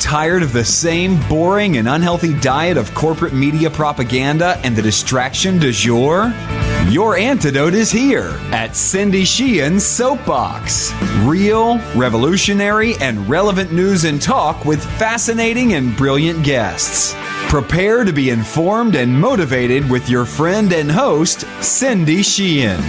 Tired of the same boring and unhealthy diet of corporate media propaganda and the distraction du jour? Your antidote is here at Cindy Sheehan's Soapbox. Real, revolutionary, and relevant news and talk with fascinating and brilliant guests. Prepare to be informed and motivated with your friend and host, Cindy Sheehan.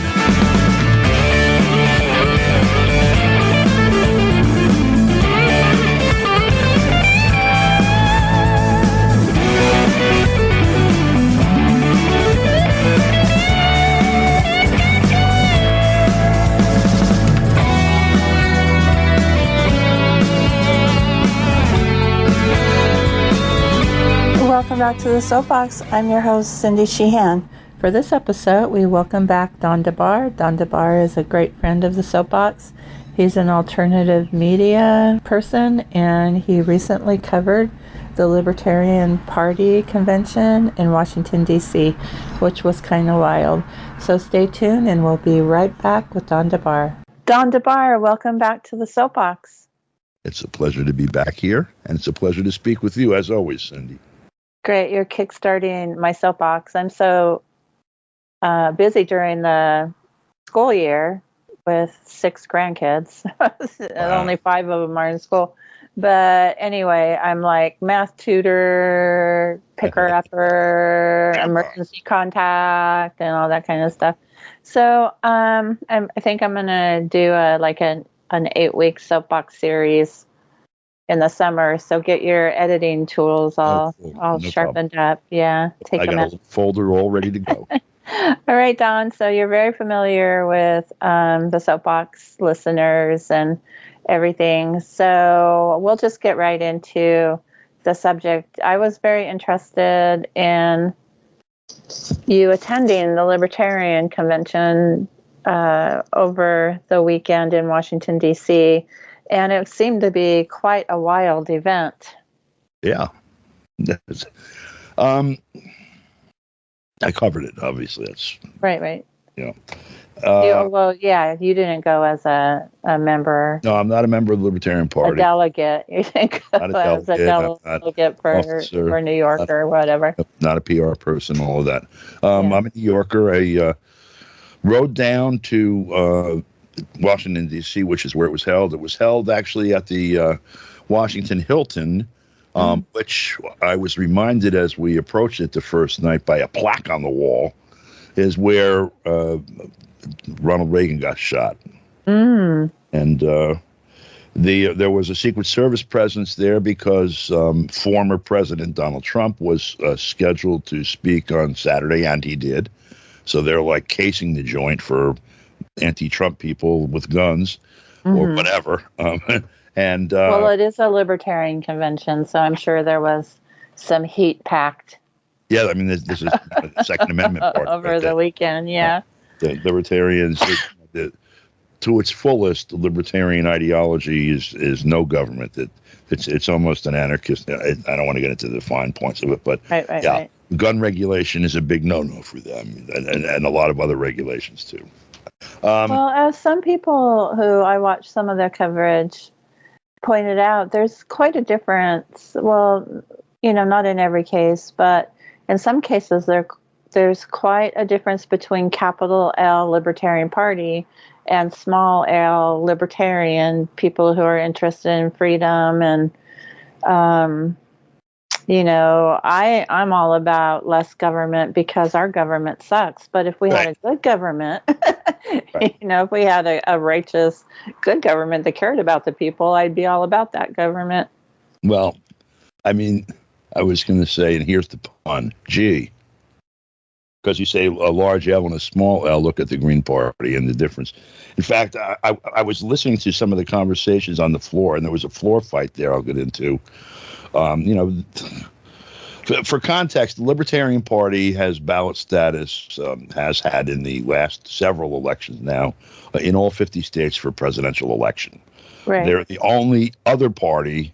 Welcome back to the Soapbox. I'm your host, Cindy Sheehan. For this episode, we welcome back DeBar. DeBar is a great friend of the Soapbox. He's an alternative media person, and he recently covered the Libertarian Party convention in Washington, D.C., which was kind of wild. So stay tuned, and we'll be right back with DeBar. DeBar, welcome back to the Soapbox. It's a pleasure to be back here, and it's a pleasure to speak with you, as always, Cindy. Great. You're kickstarting my Soapbox. I'm so busy during the school year with 6 grandkids. Wow. Only 5 of them are in school. But anyway, I'm like math tutor, picker-upper, emergency contact, and all that kind of stuff. So I think I'm going to do an 8-week Soapbox series in the summer, so get your editing tools all sharpened up. Yeah, I got a folder all ready to go. All right, Don. So you're very familiar with the Soapbox listeners and everything. So we'll just get right into the subject. I was very interested in you attending the Libertarian Convention over the weekend in Washington, D.C., and it seemed to be quite a wild event. Yeah. I covered it, obviously. That's right. You you didn't go as a member. No, I'm not a member of the Libertarian Party. A delegate. You didn't go as a delegate for New York or whatever. Not a PR person, all of that. I'm a New Yorker. I rode down to Washington, D.C., which is where it was held. It was held actually at the Washington Hilton, which I was reminded as we approached it the first night by a plaque on the wall, is where Ronald Reagan got shot. And there was a Secret Service presence there because former President Donald Trump was scheduled to speak on Saturday, and he did. So they're like casing the joint for anti-Trump people with guns or whatever. Well, it is a libertarian convention, so I'm sure there was some heat packed. Yeah, I mean, this is the Second Amendment part over the weekend. Yeah, the libertarians, to its fullest, the libertarian ideology is no government. It's almost an anarchist. I don't want to get into the fine points of it, but right. Gun regulation is a big no-no for them, and a lot of other regulations too. Well, as some people who I watched some of their coverage pointed out, there's quite a difference. Well, not in every case, but in some cases there's quite a difference between capital L Libertarian Party and small L Libertarian people who are interested in freedom. And I'm all about less government because our government sucks. But if we had a good government, if we had a righteous, good government that cared about the people, I'd be all about that government. Well, I mean, I was going to say, and here's the pun, because you say a large L and a small L, look at the Green Party and the difference. In fact, I was listening to some of the conversations on the floor, and there was a floor fight there I'll get into. For context, the Libertarian Party has ballot status, has had in the last several elections now, in all 50 states for presidential election. Right. They're the only other party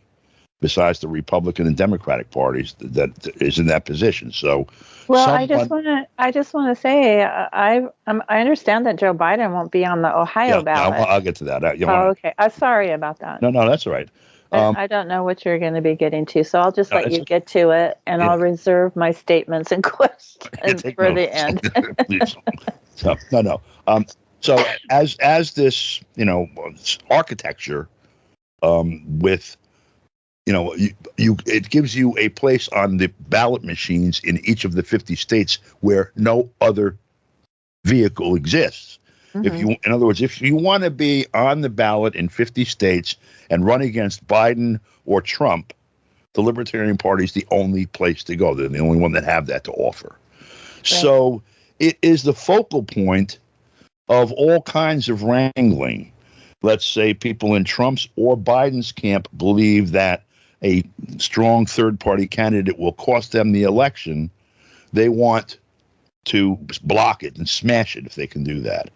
besides the Republican and Democratic parties that is in that position. So, I just want to say I understand that Joe Biden won't be on the Ohio ballot. I'll get to that. Okay. I'm sorry about that. No, that's all right. I don't know what you're going to be getting to, so I'll just let you get to it, and I'll reserve my statements and questions for the end. Please. So, no. So as this, architecture, with, it gives you a place on the ballot machines in each of the 50 states where no other vehicle exists. Mm-hmm. In other words, if you want to be on the ballot in 50 states and run against Biden or Trump, the Libertarian Party is the only place to go. They're the only one that have that to offer. Right. So it is the focal point of all kinds of wrangling. Let's say people in Trump's or Biden's camp believe that a strong third-party candidate will cost them the election. They want to block it and smash it if they can do that.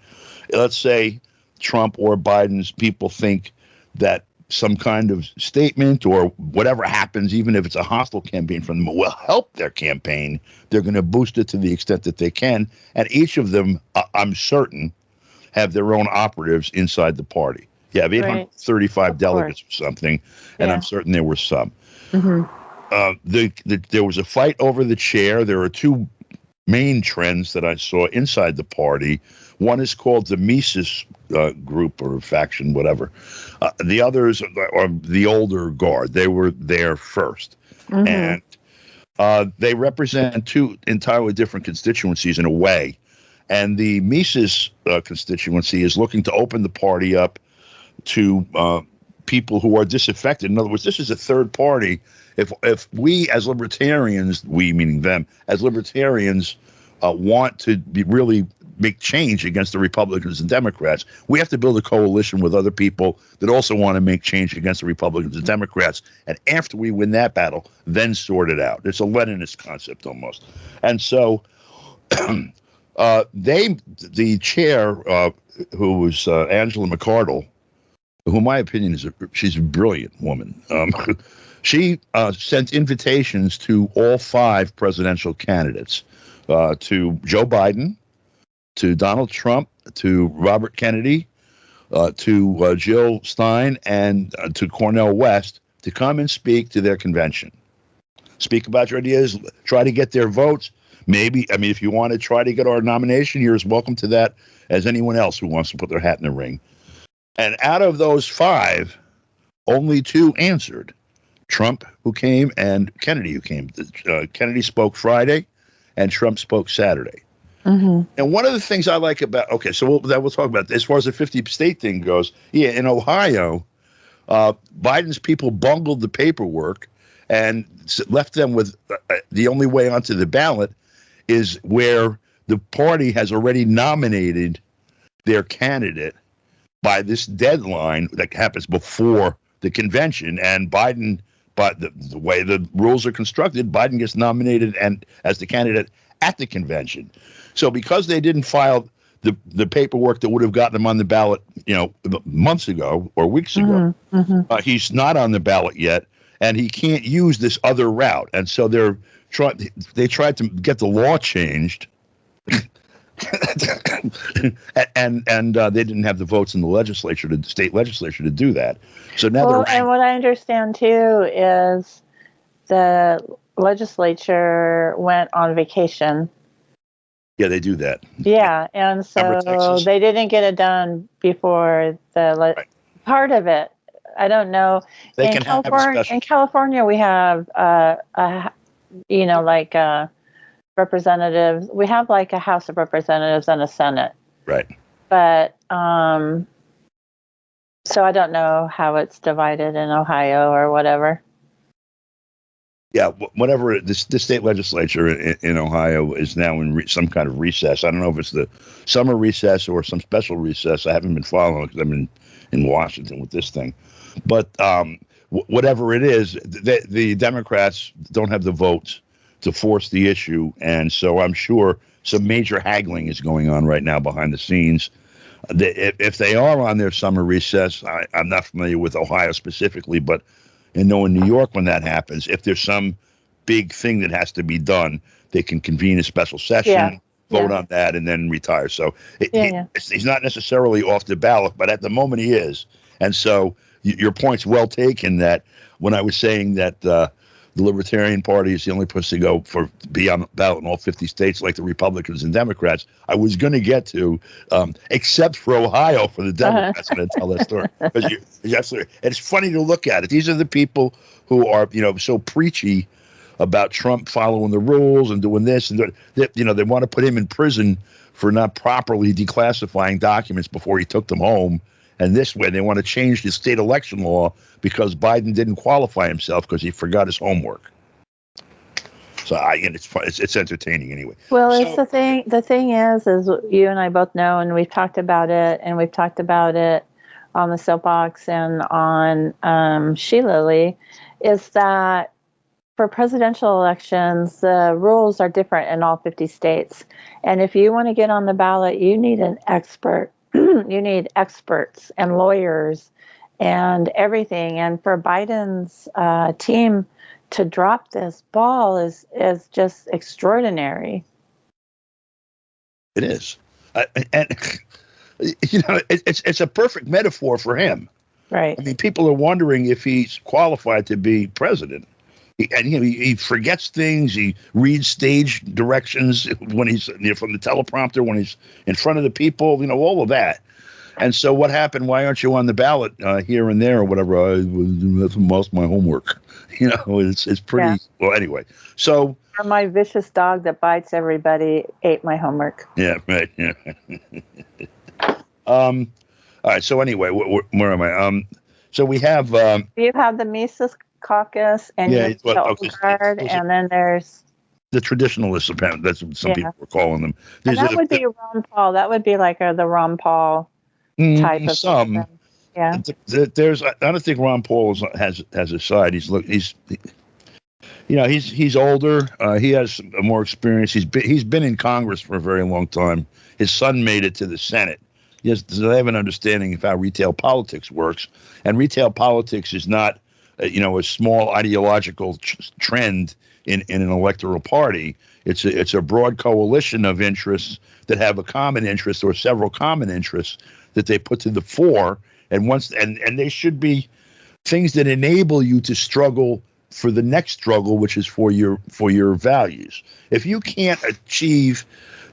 Let's say Trump or Biden's people think that some kind of statement or whatever happens, even if it's a hostile campaign from them, will help their campaign. They're going to boost it to the extent that they can. And each of them, I'm certain, have their own operatives inside the party. You have 835 delegates or something, and I'm certain there were some. Mm-hmm. There was a fight over the chair. There are two main trends that I saw inside the party. One is called the Mises group or faction, whatever. The others are the older guard. They were there first. Mm-hmm. And they represent two entirely different constituencies in a way. And the Mises constituency is looking to open the party up to people who are disaffected. In other words, this is a third party. If we as libertarians, we meaning them, as libertarians want to really make change against the Republicans and Democrats, we have to build a coalition with other people that also want to make change against the Republicans and Democrats. And after we win that battle, then sort it out. It's a Leninist concept almost. And so the chair, who was Angela McArdle, who in my opinion she's a brilliant woman. She sent invitations to all 5 presidential candidates, to Joe Biden, to Donald Trump, to Robert Kennedy, to Jill Stein, and to Cornel West to come and speak to their convention. Speak about your ideas, try to get their votes. Maybe, if you want to try to get our nomination, you're as welcome to that as anyone else who wants to put their hat in the ring. And out of those 5, only 2 answered. Trump, who came, and Kennedy, who came. Kennedy spoke Friday, and Trump spoke Saturday. Mm-hmm. And one of the things I like about, so we'll talk about this. As far as the 50-state thing goes, in Ohio, Biden's people bungled the paperwork and left them with the only way onto the ballot is where the party has already nominated their candidate by this deadline that happens before the convention. And Biden, but the way the rules are constructed, Biden gets nominated and as the candidate at the convention. So because they didn't file the paperwork that would have gotten him on the ballot, months ago or weeks ago, he's not on the ballot yet, and he can't use this other route. And so they tried to get the law changed, and they didn't have the votes in the state legislature to do that. So now and what I understand too is the legislature went on vacation. Yeah, they do that. Yeah, and so they didn't get it done before part of it. I don't know. In California, we have representatives. We have like a House of Representatives and a Senate. Right. But so I don't know how it's divided in Ohio or whatever. Yeah, whatever. The state legislature in Ohio is now in some kind of recess. I don't know if it's the summer recess or some special recess. I haven't been following because I'm in Washington with this thing. But whatever it is, the Democrats don't have the votes to force the issue. And so I'm sure some major haggling is going on right now behind the scenes. If they are on their summer recess, I'm not familiar with Ohio specifically, but in New York, when that happens, if there's some big thing that has to be done, they can convene a special session, vote on that, and then retire. So he's not necessarily off the ballot, but at the moment he is. And so your point's well taken. That when I was saying that the Libertarian Party is the only place to go for be on the ballot in all 50 states, like the Republicans and Democrats, I was going to get to, except for Ohio for the Democrats, and tell that story. Because it's funny to look at it. These are the people who are, so preachy about Trump following the rules and doing this and they want to put him in prison for not properly declassifying documents before he took them home. And this way, they want to change the state election law because Biden didn't qualify himself because he forgot his homework. So it's entertaining anyway. Well, it's the thing. The thing is you and I both know, and we've talked about it, on the Soapbox and on Sheila Lee, is that for presidential elections, the rules are different in all 50 states. And if you want to get on the ballot, you need an expert. You need experts and lawyers and everything. And for Biden's team to drop this ball is just extraordinary. It is. And it's a perfect metaphor for him. Right. I mean, people are wondering if he's qualified to be president. He forgets things. He reads stage directions when he's from the teleprompter, when he's in front of the people, all of that. And so what happened? Why aren't you on the ballot here and there or whatever? That's most of my homework. It's pretty. Yeah. Well, anyway, so. Or my vicious dog that bites everybody ate my homework. Yeah, right. Yeah. All right. So anyway, where am I? So we have. You have the Mises Caucus, and and then there's the traditionalists. Apparently, that's what some people are calling them. And that would be Ron Paul. That would be like the Ron Paul type of some. Yeah. I don't think Ron Paul has a side. He's older. He has more experience. He's been in Congress for a very long time. His son made it to the Senate. Yes, they have an understanding of how retail politics works, and retail politics is not a small ideological trend in an electoral party. It's a broad coalition of interests that have a common interest or several common interests that they put to the fore, and they should be things that enable you to struggle for the next struggle, which is for your values. If you can't achieve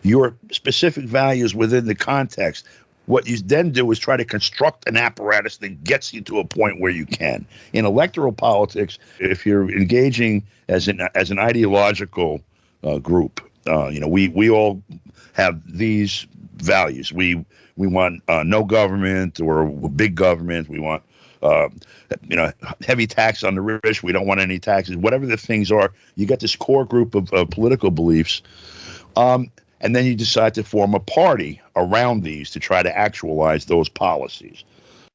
your specific values within the context, what you then do is try to construct an apparatus that gets you to a point where you can. In electoral politics, if you're engaging as an ideological group, we all have these values. We want no government or big government. We want heavy tax on the rich. We don't want any taxes. Whatever the things are, you get this core group of political beliefs. And then you decide to form a party around these to try to actualize those policies.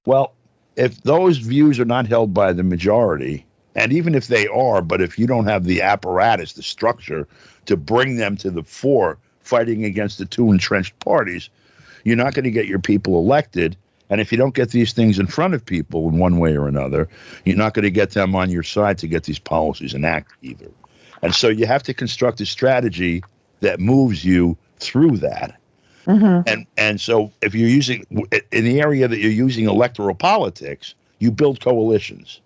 Well, if those views are not held by the majority, and even if they are, but if you don't have the apparatus, the structure to bring them to the fore, fighting against the two entrenched parties, you're not going to get your people elected. And if you don't get these things in front of people in one way or another, you're not going to get them on your side to get these policies enacted either. And so you have to construct a strategy that moves you through that. Mm-hmm. And so if you're using, in the area that you're using electoral politics, you build coalitions.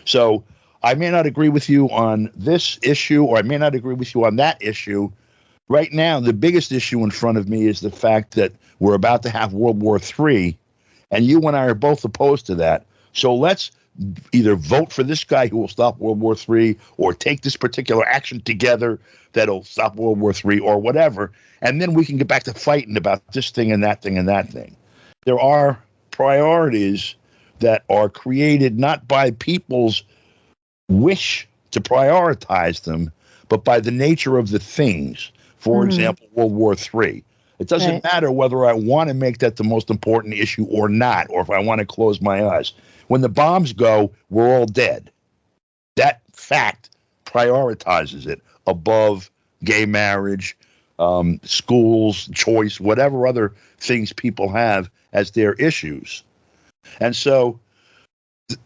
So I may not agree with you on this issue, or I may not agree with you on that issue. Right now, the biggest issue in front of me is the fact that we're about to have World War III, and you and I are both opposed to that. So let's either vote for this guy who will stop World War III, or take this particular action together that'll stop World War III, or whatever, and then we can get back to fighting about this thing and that thing and that thing. There are priorities that are created not by people's wish to prioritize them, but by the nature of the things. For example, World War III. It doesn't matter whether I want to make that the most important issue or not, or if I want to close my eyes. When the bombs go, we're all dead. That fact prioritizes it above gay marriage, schools, choice, whatever other things people have as their issues. And so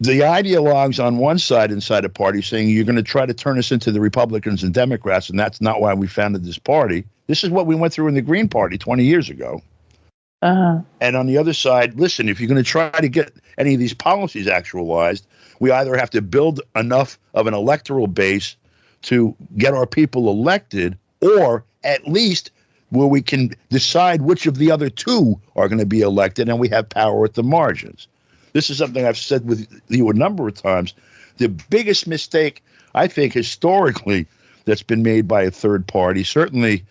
the ideologues on one side inside a party saying you're going to try to turn us into the Republicans and Democrats, and that's not why we founded this party. This is what we went through in the Green Party 20 years ago. And on the other side, listen, if you're going to try to get any of these policies actualized, we either have to build enough of an electoral base to get our people elected, or at least where we can decide which of the other two are going to be elected and we have power at the margins. This is something I've said with you a number of times. The biggest mistake, I think, historically, that's been made by a third party, certainly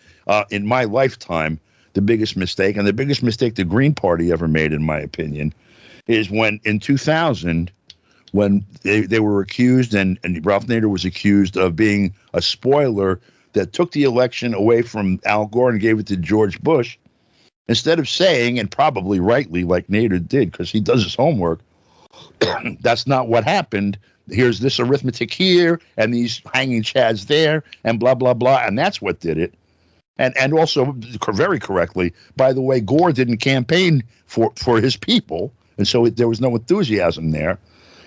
in my lifetime, the biggest mistake, and the biggest mistake the Green Party ever made, in my opinion, is when in 2000, when they were accused, and Ralph Nader was accused of being a spoiler that took the election away from Al Gore and gave it to George Bush, instead of saying, and probably rightly like Nader did because he does his homework, that's not what happened. Here's this arithmetic here and these hanging chads there and blah, blah, blah. And that's what did it. And also, very correctly, by the way, Gore didn't campaign for his people, and so there was no enthusiasm there.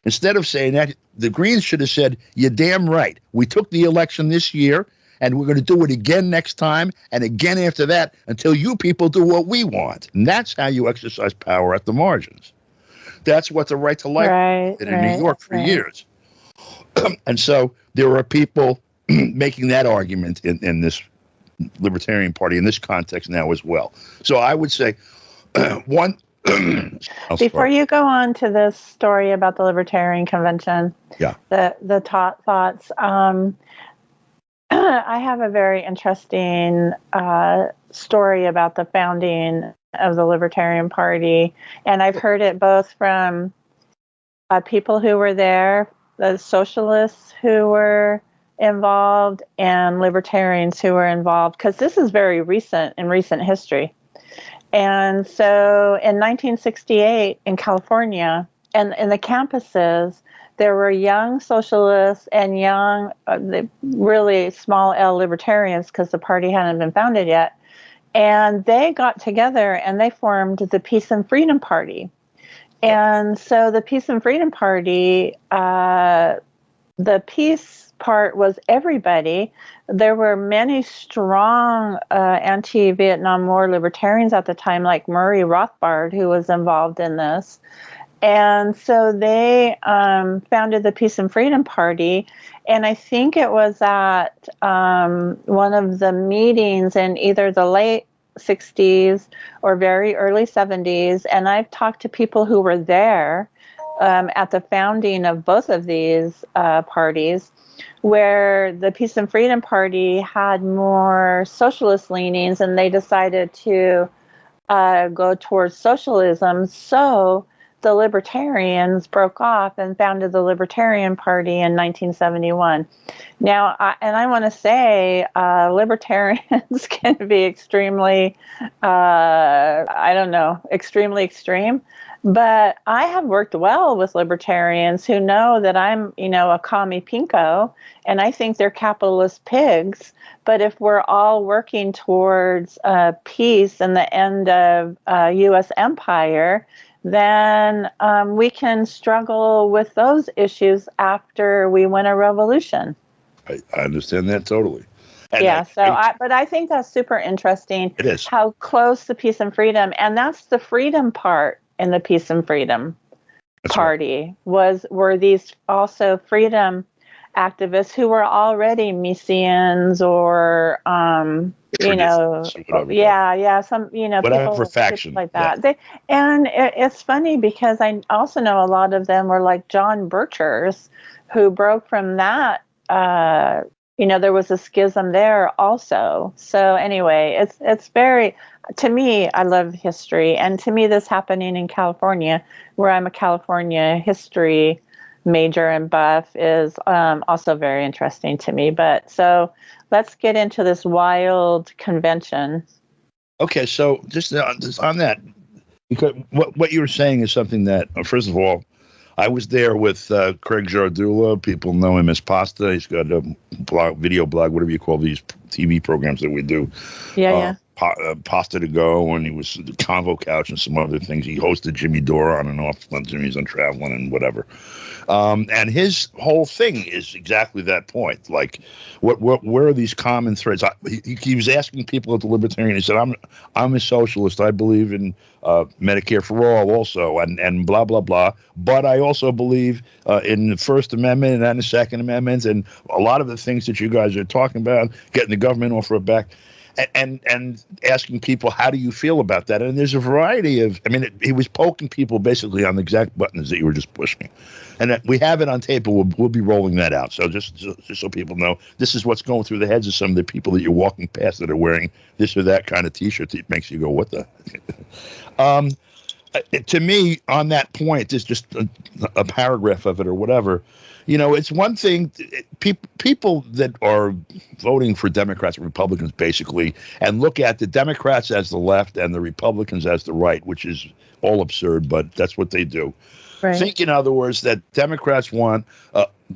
Instead of saying that, the Greens should have said, you're damn right. We took the election this year, and we're going to do it again next time, and again after that, until you people do what we want. And that's how you exercise power at the margins. That's what the right to life did in New York for years. And so there are people making that argument in this Libertarian Party in this context now as well. So I would say one. Before you go on to this story about the Libertarian Convention, the thoughts. I have a very interesting story about the founding of the Libertarian Party, and I've heard it both from people who were there, the socialists who were involved, and libertarians who were involved, because this is very recent in recent history. And so in 1968 in California, and in the campuses, there were young socialists and young, really small L libertarians, because the party hadn't been founded yet. And they got together and they formed the Peace and Freedom Party. And so the Peace and Freedom Party, the peace part was everybody. There were many strong anti-Vietnam War libertarians at the time, like Murray Rothbard, who was involved in this. And so they founded the Peace and Freedom Party. And I think it was at one of the meetings in either the late 60s or very early 70s. And I've talked to people who were there at the founding of both of these parties, where the Peace and Freedom Party had more socialist leanings, and they decided to go towards socialism. So the Libertarians broke off and founded the Libertarian Party in 1971. Now, I want to say libertarians can be extremely, extremely extreme. But I have worked well with libertarians who know that I'm, a commie pinko, and I think they're capitalist pigs. But if we're all working towards peace and the end of U.S. empire, then we can struggle with those issues after we win a revolution. I understand that totally. And but I think that's super interesting. It is. How close the Peace and Freedom, and that's the freedom part in the Peace and Freedom Party, were these also freedom activists who were already Miesians or some whatever people faction like that. It's funny because I also know a lot of them were like John Birchers, who broke from that. There was a schism there also. So anyway, it's very, to me, I love history. And to me, this happening in California, where I'm a California history major and buff, is also very interesting to me. But so let's get into this wild convention. Okay, so just on that, because what you were saying is something that, first of all, I was there with Craig Jardula. People know him as Pasta. He's got a video blog, whatever you call these TV programs that we do. Pasta to Go, and he was the Convo Couch and some other things. He hosted Jimmy Dore on and off when Jimmy's on traveling and whatever. And his whole thing is exactly that point. Like, where are these common threads? He was asking people at the Libertarian. He said, "I'm a socialist. I believe in Medicare for all, also, and blah blah blah. But I also believe in the First Amendment and the Second Amendment, and a lot of the things that you guys are talking about, getting the government off our back." And asking people, how do you feel about that? And there's a variety of, he was poking people basically on the exact buttons that you were just pushing. And we have it on tape, and we'll be rolling that out. So just so people know, this is what's going through the heads of some of the people that you're walking past that are wearing this or that kind of T-shirt that makes you go, what the? To me, on that point, there's just a paragraph of it or whatever. It's one thing, people that are voting for Democrats and Republicans, basically, and look at the Democrats as the left and the Republicans as the right, which is all absurd, but that's what they do. Right. Think, in other words, that Democrats want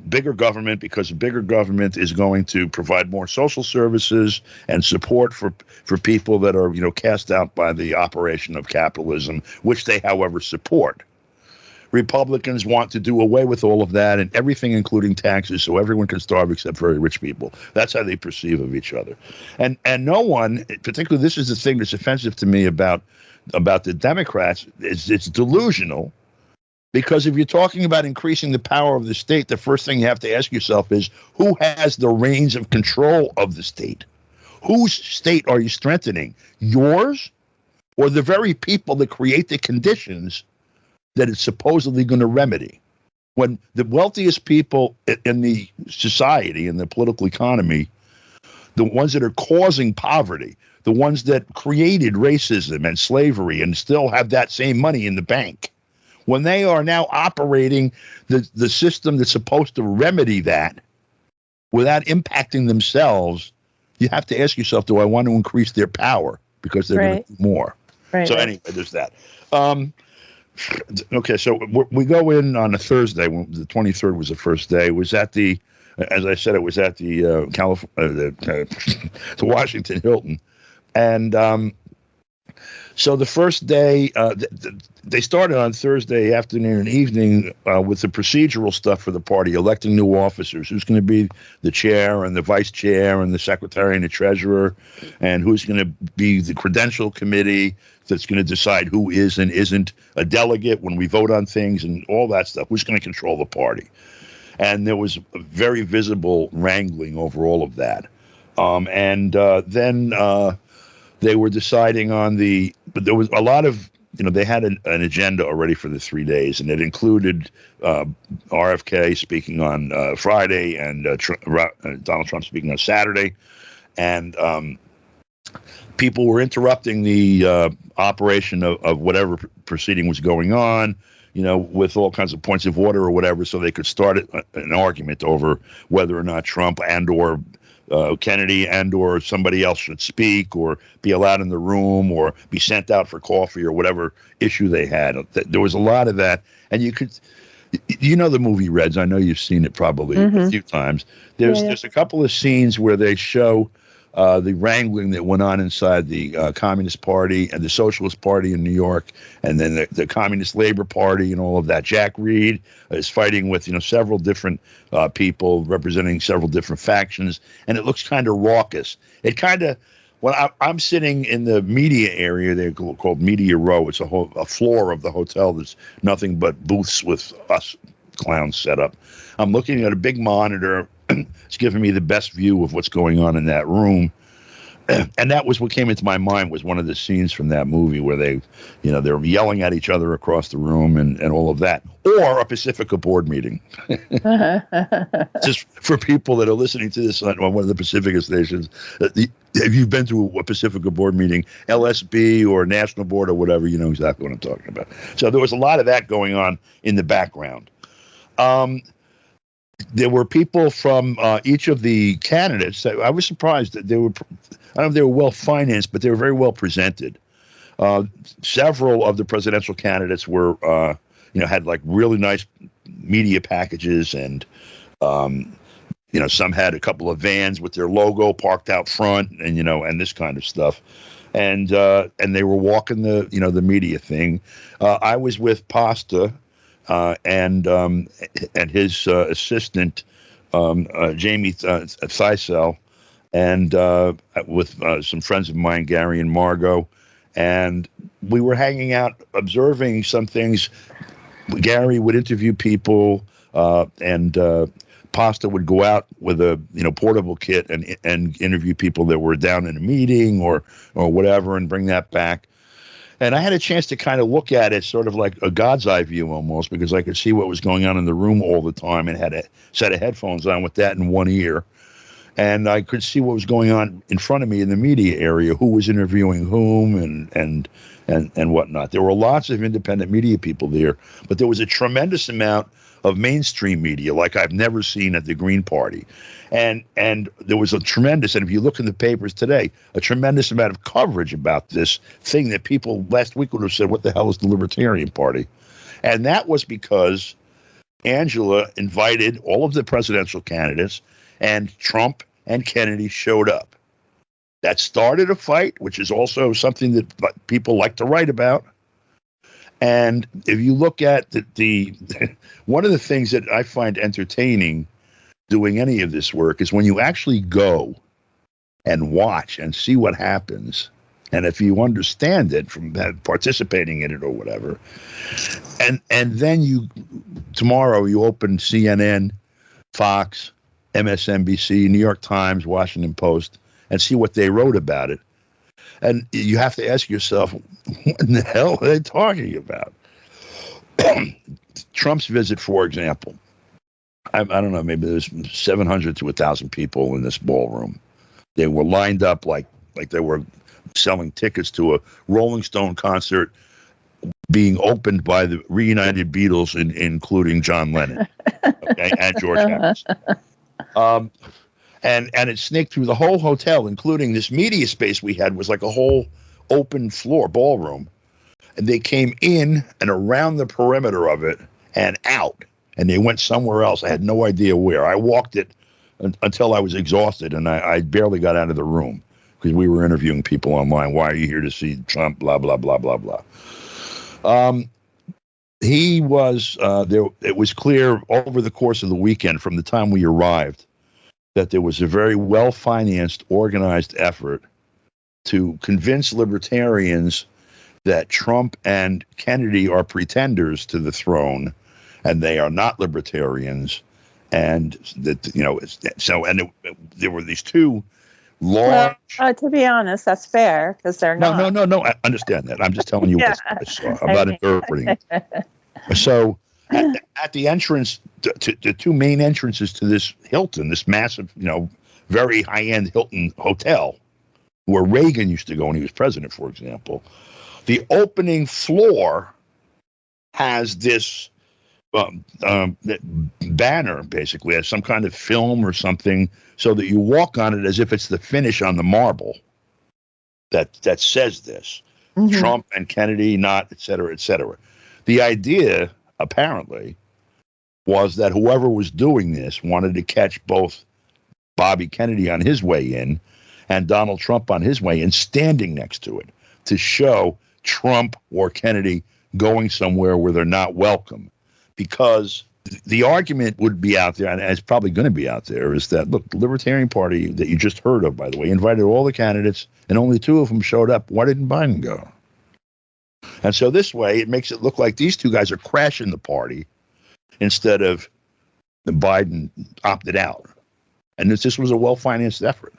bigger government because bigger government is going to provide more social services and support for people that are, cast out by the operation of capitalism, which they, however, support. Republicans want to do away with all of that and everything, including taxes, so everyone can starve except very rich people. That's how they perceive of each other. And no one, particularly, this is the thing that's offensive to me about the Democrats, it's delusional. Because if you're talking about increasing the power of the state, the first thing you have to ask yourself is, who has the reins of control of the state? Whose state are you strengthening? Yours, or the very people that create the conditions that it's supposedly going to remedy? When the wealthiest people in the society, in the political economy, the ones that are causing poverty, the ones that created racism and slavery and still have that same money in the bank, when they are now operating the system that's supposed to remedy that without impacting themselves, you have to ask yourself, do I want to increase their power because they're going to do more? Right, so anyway, there's that. Okay, so we go in on a Thursday. The 23rd was the first day. It was at the, as I said, it was at the the Washington Hilton, and so the first day they started on Thursday afternoon and evening with the procedural stuff for the party, electing new officers, who's going to be the chair and the vice chair and the secretary and the treasurer, and who's going to be the credential committee that's going to decide who is and isn't a delegate when we vote on things and all that stuff. Who's going to control the party? And there was a very visible wrangling over all of that. Then they were deciding on but there was a lot of, they had an agenda already for the 3 days, and it included RFK speaking on Friday and Donald Trump speaking on Saturday. And people were interrupting the operation of whatever proceeding was going on, with all kinds of points of order or whatever, so they could start an argument over whether or not Trump and or Kennedy and or somebody else should speak or be allowed in the room or be sent out for coffee or whatever issue they had. There was a lot of that. And you could, the movie Reds. I know you've seen it probably a few times. There's a couple of scenes where they show the wrangling that went on inside the Communist Party and the Socialist Party in New York, and then the Communist Labor Party and all of that. Jack Reed is fighting with several different people representing several different factions, and it looks kind of raucous. It kind of, I'm sitting in the media area, they're called Media Row. It's a floor of the hotel that's nothing but booths with us clowns set up. I'm looking at a big monitor. It's giving me the best view of what's going on in that room. And that was what came into my mind, was one of the scenes from that movie where they were yelling at each other across the room and all of that. Or a Pacifica board meeting. Just for people that are listening to this on one of the Pacifica stations, if you've been to a Pacifica board meeting, LSB or National Board or whatever, you know exactly what I'm talking about. So there was a lot of that going on in the background. There were people from each of the candidates. I was surprised that they were, I don't know if they were well financed, but they were very well presented. Several of the presidential candidates were, had like really nice media packages, and some had a couple of vans with their logo parked out front, and and this kind of stuff. and they were walking the media thing. I was with Pasta and his assistant Jamie Theisel, and with some friends of mine, Gary and Margot, and we were hanging out, observing some things. Gary would interview people, and Pasta would go out with a portable kit and interview people that were down in a meeting or whatever, and bring that back. And I had a chance to kind of look at it sort of like a God's eye view almost, because I could see what was going on in the room all the time, and had a set of headphones on with that in one ear. And I could see what was going on in front of me in the media area, who was interviewing whom and whatnot. There were lots of independent media people there, but there was a tremendous amount of mainstream media like I've never seen at the Green Party. And there was a tremendous, and if you look in the papers today, a tremendous amount of coverage about this thing that people last week would have said, what the hell is the Libertarian Party? And that was because Angela invited all of the presidential candidates, and Trump and Kennedy showed up. That started a fight, which is also something that people like to write about. And if you look at the one of the things that I find entertaining doing any of this work is when you actually go and watch and see what happens. And if you understand it from participating in it or whatever, and then tomorrow you open CNN, Fox, MSNBC, New York Times, Washington Post, and see what they wrote about it. And you have to ask yourself, what in the hell are they talking about? Trump's visit, for example. I don't know, maybe there's 700 to 1,000 people in this ballroom. They were lined up like they were selling tickets to a Rolling Stone concert being opened by the reunited Beatles, including John Lennon, okay, and George Harrison. And it snaked through the whole hotel, including this media space we had was like a whole open floor ballroom. And they came in and around the perimeter of it and out, and they went somewhere else. I had no idea where. I walked it until I was exhausted, and I barely got out of the room because we were interviewing people online. Why are you here to see Trump? Blah, blah, blah, blah, blah. He was there. It was clear over the course of the weekend from the time we arrived that there was a very well-financed, organized effort to convince libertarians that Trump and Kennedy are pretenders to the throne, and they are not libertarians, and that there were these two large. Well, to be honest, that's fair because they're not. No. I understand that. I'm just telling you what I saw. I'm not interpreting. So at the entrance, the two main entrances to this Hilton, this massive, very high-end Hilton hotel, where Reagan used to go when he was president, for example, the opening floor has this banner, basically, as some kind of film or something, so that you walk on it as if it's the finish on the marble that says this. Mm-hmm. Trump and Kennedy, not, et cetera, et cetera. The idea, apparently, was that whoever was doing this wanted to catch both Bobby Kennedy on his way in and Donald Trump on his way in, standing next to it, to show Trump or Kennedy going somewhere where they're not welcome. Because the argument would be out there, and it's probably going to be out there, is that, look, the Libertarian Party that you just heard of, by the way, invited all the candidates, and only two of them showed up. Why didn't Biden go? And so this way, it makes it look like these two guys are crashing the party instead of the Biden opted out. And this was a well-financed effort.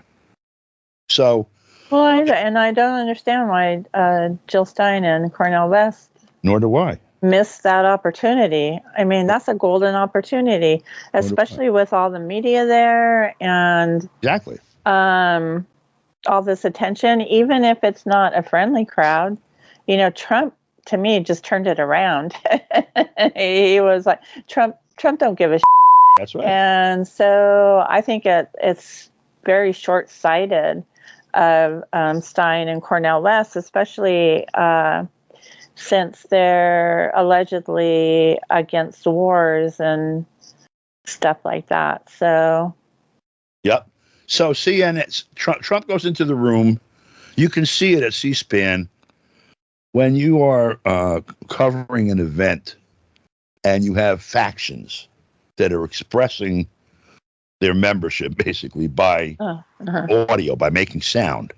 So, well, I don't understand why Jill Stein and Cornel West. Nor do I. Missed that opportunity. I mean, that's a golden opportunity, especially with all the media there and exactly all this attention. Even if it's not a friendly crowd, Trump to me just turned it around. He was like, Trump don't give a shit. That's right. And so I think it's very short-sighted of Stein and Cornel West, especially since they're allegedly against wars and stuff like that. So, yep. So CNN, Trump goes into the room. You can see it at C-SPAN when you are covering an event and you have factions that are expressing their membership basically by audio, by making sound.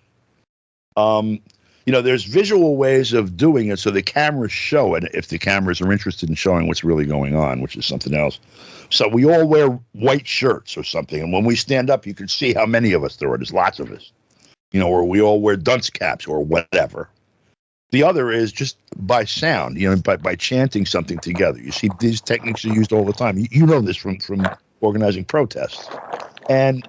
There's visual ways of doing it so the cameras show it if the cameras are interested in showing what's really going on, which is something else. So we all wear white shirts or something, and when we stand up, you can see how many of us there are. There's lots of us, or we all wear dunce caps or whatever. The other is just by sound, by chanting something together. You see, these techniques are used all the time. You know this from organizing protests. And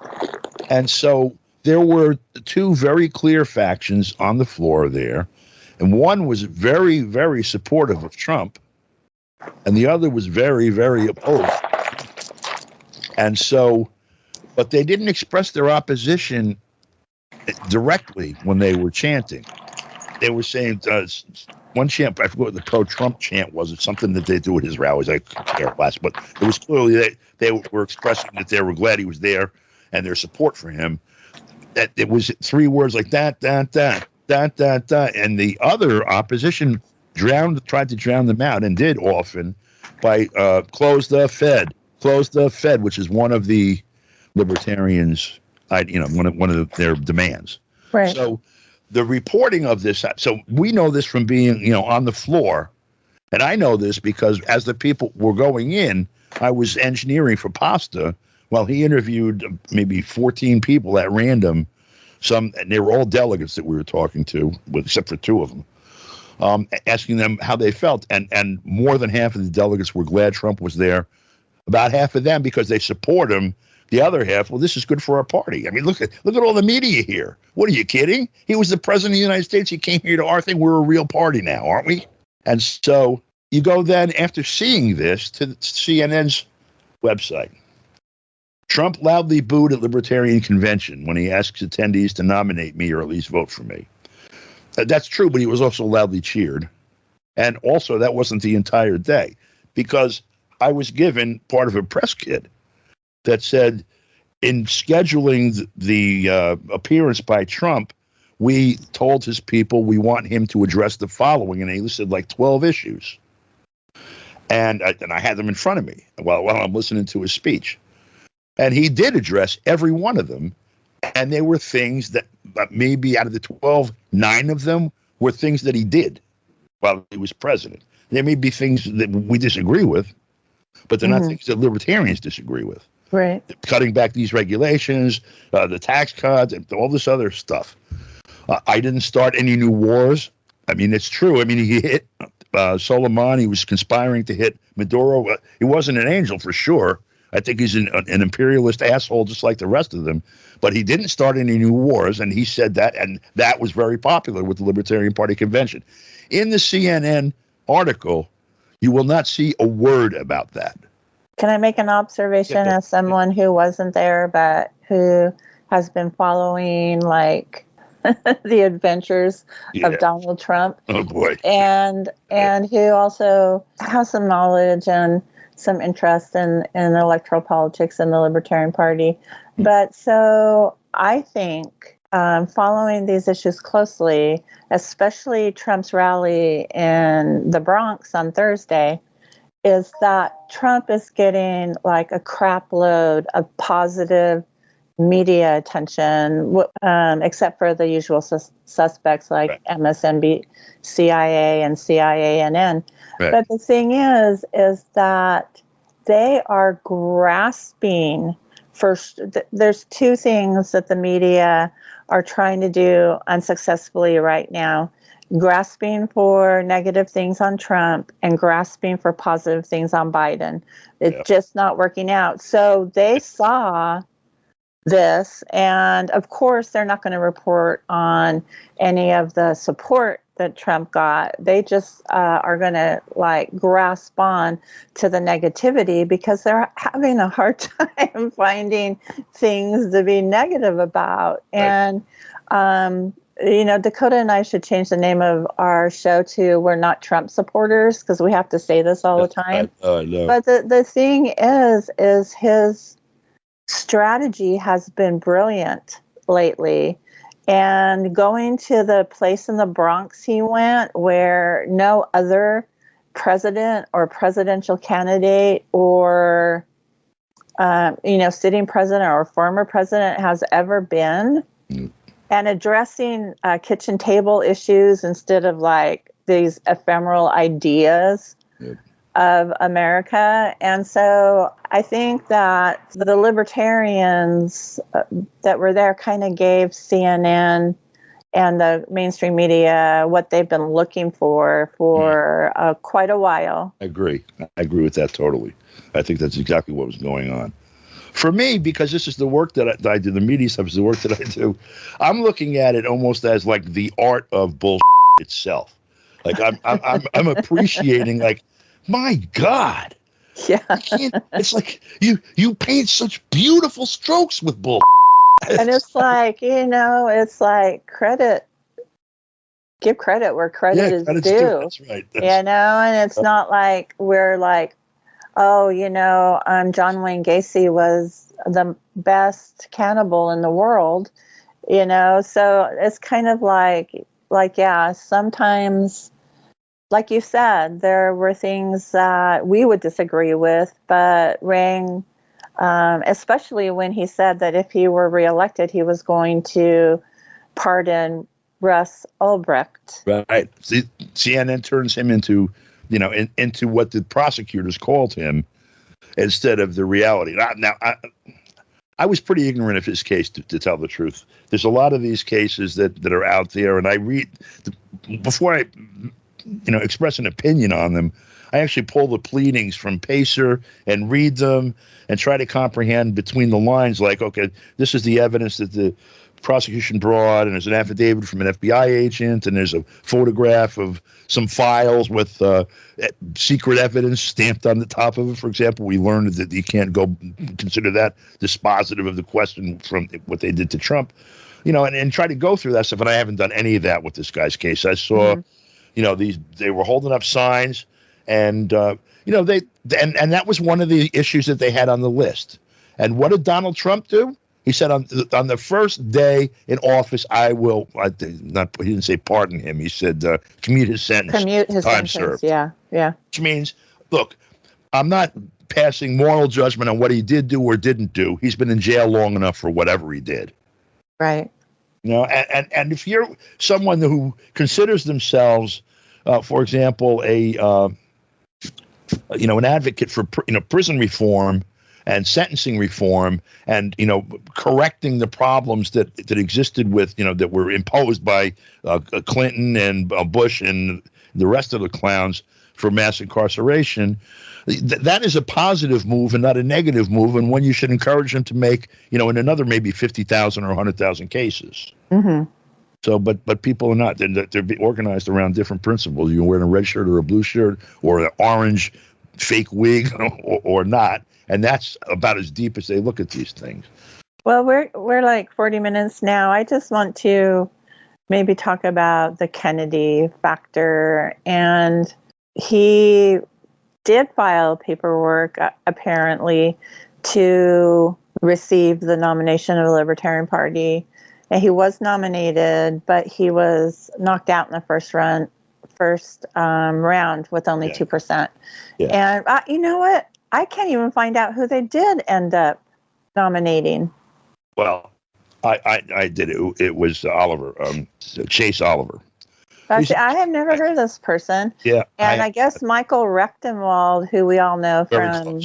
so there were two very clear factions on the floor there, and one was very, very supportive of Trump, and the other was very, very opposed. And so, but they didn't express their opposition directly when they were chanting. They were saying, one chant, I forget what the pro-Trump chant was. It's something that they do at his rallies. I couldn't care less, but it was clearly they were expressing that they were glad he was there and their support for him. That it was three words like that, and the other opposition tried to drown them out, and did often by close the Fed, which is one of the libertarians, one of their demands. Right. So the reporting of this, so we know this from being, on the floor, and I know this because as the people were going in, I was engineering for Pasta while he interviewed maybe 14 people at random, and they were all delegates that we were talking to, except for two of them, asking them how they felt, and more than half of the delegates were glad Trump was there. About half of them because they support him. The other half, well, this is good for our party. I mean, look at all the media here. What, are you kidding? He was the president of the United States. He came here to our thing. We're a real party now, aren't we? And so you go then, after seeing this, to CNN's website. Trump loudly booed at Libertarian Convention when he asks attendees to nominate me or at least vote for me. That's true, but he was also loudly cheered. And also, that wasn't the entire day, because I was given part of a press kit that said, in scheduling the appearance by Trump, we told his people we want him to address the following, and he listed like 12 issues. And I had them in front of me while I'm listening to his speech. And he did address every one of them, and they were things that maybe out of the 12, 9 of them were things that he did while he was president. There may be things that we disagree with, but they're not things that libertarians disagree with. Right. Cutting back these regulations, the tax cuts, and all this other stuff. I didn't start any new wars. I mean, it's true. I mean, he hit Soleimani. He was conspiring to hit Maduro. He wasn't an angel for sure. I think he's an imperialist asshole just like the rest of them. But he didn't start any new wars, and he said that, and that was very popular with the Libertarian Party convention. In the CNN article, you will not see a word about that. Can I make an observation as someone who wasn't there, but who has been following, like, the adventures of Donald Trump? Oh, boy. And who also has some knowledge and some interest in electoral politics in the Libertarian Party. But so I think following these issues closely, especially Trump's rally in the Bronx on Thursday, is that Trump is getting like a crap load of positive media attention, except for the usual suspects like MSNBC, CIA, and CIANN. Right. But the thing is that they are grasping for. There's two things that the media are trying to do unsuccessfully right now: grasping for negative things on Trump and grasping for positive things on Biden. It's just not working out. So they saw this, and of course they're not going to report on any of the support that Trump got. They just are going to like grasp on to the negativity because they're having a hard time finding things to be negative about. And Dakota and I should change the name of our show to "We're Not Trump Supporters," because we have to say this all the time. No. But the thing is his strategy has been brilliant lately. And going to the place in the Bronx he went where no other president or presidential candidate or, sitting president or former president has ever been, and addressing kitchen table issues instead of like these ephemeral ideas of America. And so I think that the libertarians that were there kind of gave CNN and the mainstream media what they've been looking for quite a while. I agree with that totally. I think that's exactly what was going on. For me, because this is the work that I do, the media stuff is the work that I do, I'm looking at it almost as like the art of bullshit itself. Like I'm appreciating, like, my God. Yeah. It's like you paint such beautiful strokes with bull. And it's like, it's like give credit where credit is due. That's right. And it's not like we're like, oh, John Wayne Gacy was the best cannibal in the world, so it's kind of like, yeah, sometimes, like you said, there were things that we would disagree with, but Reagan, especially when he said that if he were reelected, he was going to pardon Russ Ulbricht. Right. See, CNN turns him into, into what the prosecutors called him instead of the reality. Now, I was pretty ignorant of his case, to tell the truth. There's a lot of these cases that are out there, and I read before I express an opinion on them. I actually pull the pleadings from Pacer and read them and try to comprehend between the lines, like, okay, this is the evidence that the prosecution brought, and there's an affidavit from an FBI agent, and there's a photograph of some files with secret evidence stamped on the top of it. For example, we learned that you can't go consider that dispositive of the question from what they did to Trump, and try to go through that stuff. And I haven't done any of that with this guy's case. I saw, they were holding up signs, and that was one of the issues that they had on the list. And what did Donald Trump do? He said on the first day in office, he didn't say pardon him. He said commute his sentence. Time served. Yeah. Which means, look, I'm not passing moral judgment on what he did do or didn't do. He's been in jail long enough for whatever he did. Right. And if you're someone who considers themselves, for example, an advocate for prison reform and sentencing reform, and correcting the problems that existed with that were imposed by Clinton and Bush and the rest of the clowns for mass incarceration, that is a positive move and not a negative move, and one you should encourage them to make in another maybe 50,000 or 100,000 cases. Mm-hmm. So, but people are not. They're organized around different principles. You're wearing a red shirt or a blue shirt or an orange fake wig or not. And that's about as deep as they look at these things. Well, we're like 40 minutes now. I just want to maybe talk about the Kennedy factor. And he did file paperwork, apparently, to receive the nomination of the Libertarian Party. And he was nominated, but he was knocked out in the first round with only 2%. Yeah. And you know what? I can't even find out who they did end up nominating. Well, I did. It was Oliver, Chase Oliver. I have never heard of this person. Yeah. And I guess Michael Rechtenwald, who we all know from,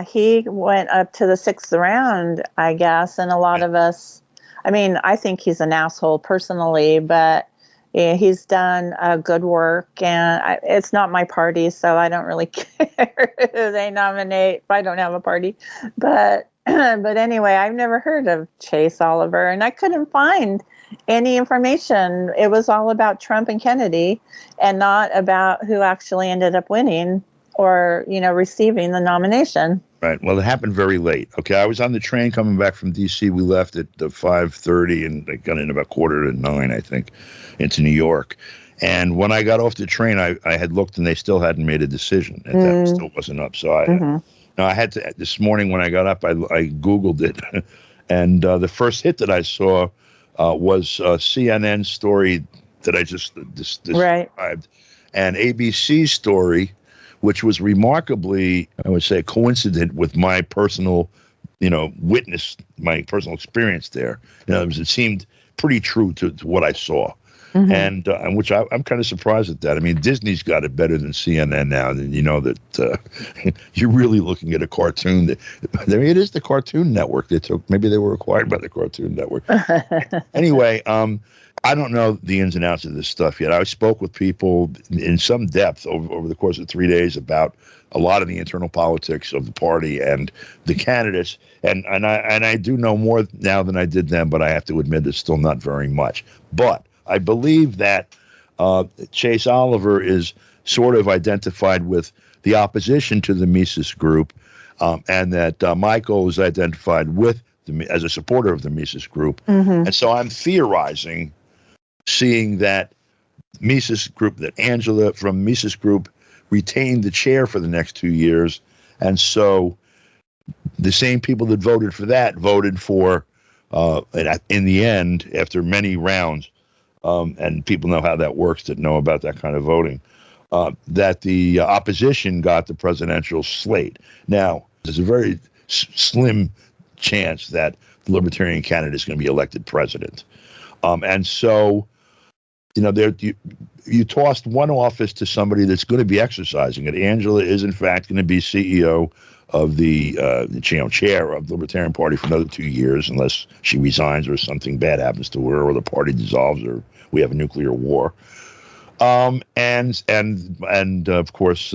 he went up to the 6th round, I guess. And a lot of us, I think he's an asshole personally, but he's done good work, and it's not my party, so I don't really care who they nominate. I don't have a party, but anyway, I've never heard of Chase Oliver, and I couldn't find any information. It was all about Trump and Kennedy, and not about who actually ended up winning or receiving the nomination. Right. Well, it happened very late. Okay, I was on the train coming back from D.C. We left at 5:30, and I got in about 8:45, I think, into New York. And when I got off the train, I had looked, and they still hadn't made a decision. And that still wasn't up. So I had to, this morning when I got up, I Googled it. And the first hit that I saw was a CNN story that I just Right. described, and ABC's story, which was remarkably, I would say, coincident with my personal, witness, my personal experience there. It seemed pretty true to what I saw. Mm-hmm. And which I'm kind of surprised at that. I mean, Disney's got it better than CNN now. And you know that you're really looking at a cartoon. It is the Cartoon Network. Maybe they were acquired by the Cartoon Network. Anyway, I don't know the ins and outs of this stuff yet. I spoke with people in some depth over the course of 3 days about a lot of the internal politics of the party and the candidates. And I do know more now than I did then, but I have to admit it's still not very much. But I believe that Chase Oliver is sort of identified with the opposition to the Mises group, and that Michael is identified with as a supporter of the Mises group. Mm-hmm. And so I'm theorizing, seeing that Mises group, that Angela from Mises group retained the chair for the next 2 years. And so the same people that voted for that voted for, in the end, after many rounds, and people know how that works that know about that kind of voting, that the opposition got the presidential slate. Now, there's a very slim chance that the Libertarian candidate is going to be elected president. And so, you tossed one office to somebody that's going to be exercising it. Angela is, in fact, going to be CEO of the chair of the Libertarian Party for another 2 years, unless she resigns or something bad happens to her, or the party dissolves, or we have a nuclear war. And of course,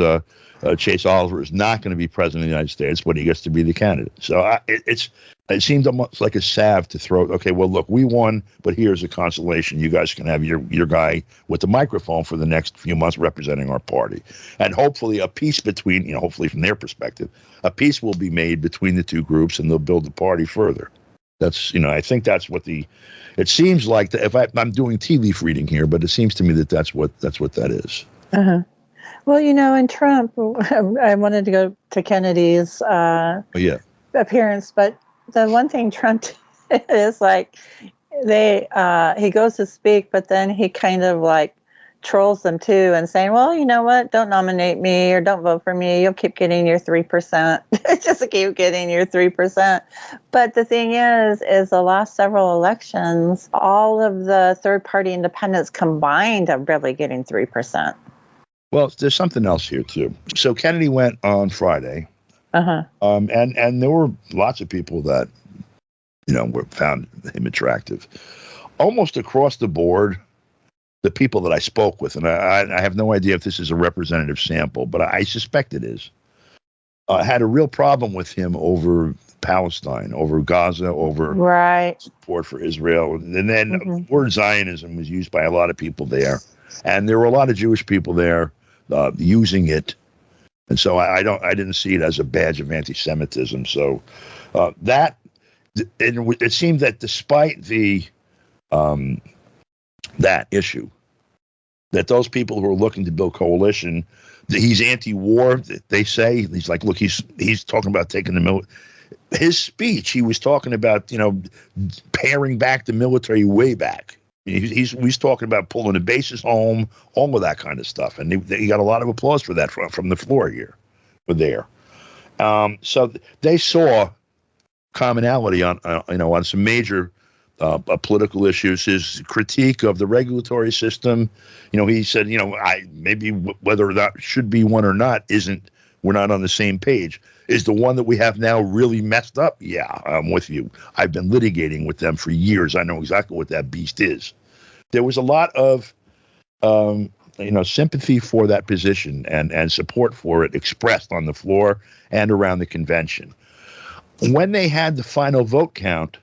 Chase Oliver is not going to be president of the United States, but he gets to be the candidate. So it seemed almost like a salve to throw. Okay, well, look, we won, but here's a consolation. You guys can have your guy with the microphone for the next few months representing our party. And hopefully a peace between, hopefully from their perspective, a peace will be made between the two groups, and they'll build the party further. That's, I think that's what it seems like. If I'm doing tea leaf reading here, but it seems to me that's what that is. Uh-huh. Well, in Trump, I wanted to go to Kennedy's appearance, but the one thing Trump is like, he goes to speak, but then he kind of like trolls them too, and saying, well, you know what, don't nominate me or don't vote for me. You'll keep getting your 3%. Just keep getting your 3%. But the thing is the last several elections, all of the third-party independents combined are really getting 3%. Well, there's something else here too. So Kennedy went on Friday. Uh-huh. And there were lots of people that, found him attractive. Almost across the board, the people that I spoke with, and I have no idea if this is a representative sample, but I suspect it is, had a real problem with him over Palestine, over Gaza, over support for Israel. And then the word Zionism was used by a lot of people there. And there were a lot of Jewish people there using it. And so I didn't see it as a badge of anti-Semitism. So it seemed that despite that issue, that those people who are looking to build coalition, he's anti-war. They say he's like, look, he's talking about taking the military. His speech, he was talking about paring back the military way back. He's talking about pulling the bases home, all of that kind of stuff, and he got a lot of applause for that from the floor here, or there. So they saw commonality on some major political issues. His critique of the regulatory system, he said, maybe whether that should be one or not we're not on the same page. Is the one that we have now really messed up? Yeah, I'm with you. I've been litigating with them for years. I know exactly what that beast is. There was a lot of, sympathy for that position and support for it expressed on the floor and around the convention. When they had the final vote count,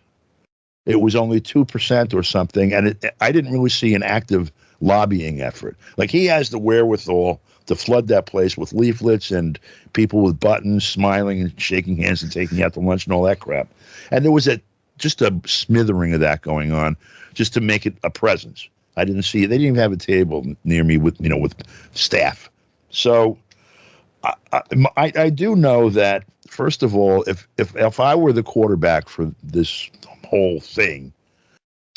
it was only 2% or something, and I didn't really see an active lobbying effort. Like, he has the wherewithal to flood that place with leaflets and people with buttons smiling and shaking hands and taking you out to lunch and all that crap. And there was just a smithering of that going on just to make it a presence. I didn't see it. They didn't even have a table near me with staff. So I do know that, first of all, if I were the quarterback for this whole thing,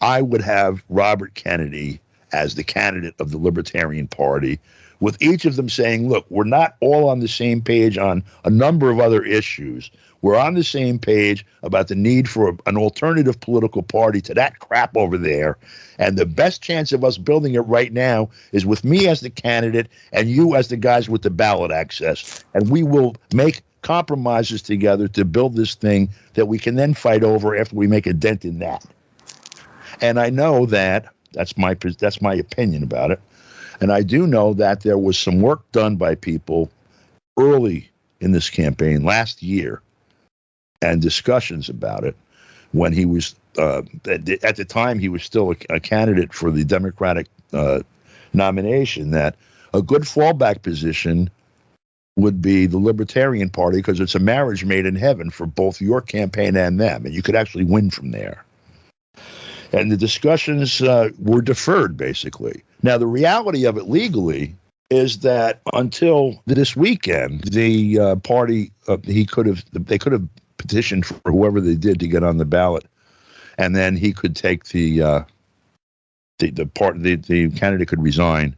I would have Robert Kennedy as the candidate of the Libertarian Party, with each of them saying, look, we're not all on the same page on a number of other issues. We're on the same page about the need for an alternative political party to that crap over there. And the best chance of us building it right now is with me as the candidate and you as the guys with the ballot access. And we will make compromises together to build this thing that we can then fight over after we make a dent in that. And I know that that's my opinion about it. And I do know that there was some work done by people early in this campaign last year and discussions about it when he was, at the time, he was still a candidate for the Democratic nomination, that a good fallback position would be the Libertarian Party because it's a marriage made in heaven for both your campaign and them, and you could actually win from there. And the discussions were deferred, basically. Now, the reality of it legally is that until this weekend, the party they could have petitioned for whoever they did to get on the ballot, and then he could take the candidate could resign,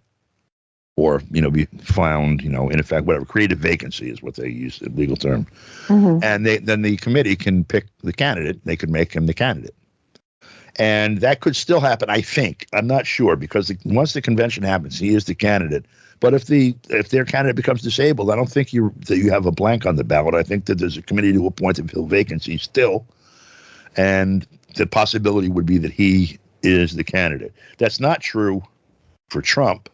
or be found, in effect, whatever, create a vacancy is what they use, the legal term, and then the committee can pick the candidate. They could make him the candidate. And that could still happen, I think. I'm not sure, because once the convention happens, he is the candidate. But if their candidate becomes disabled, I don't think that you have a blank on the ballot. I think that there's a committee to appoint to fill vacancies still, and the possibility would be that he is the candidate. That's not true for Trump.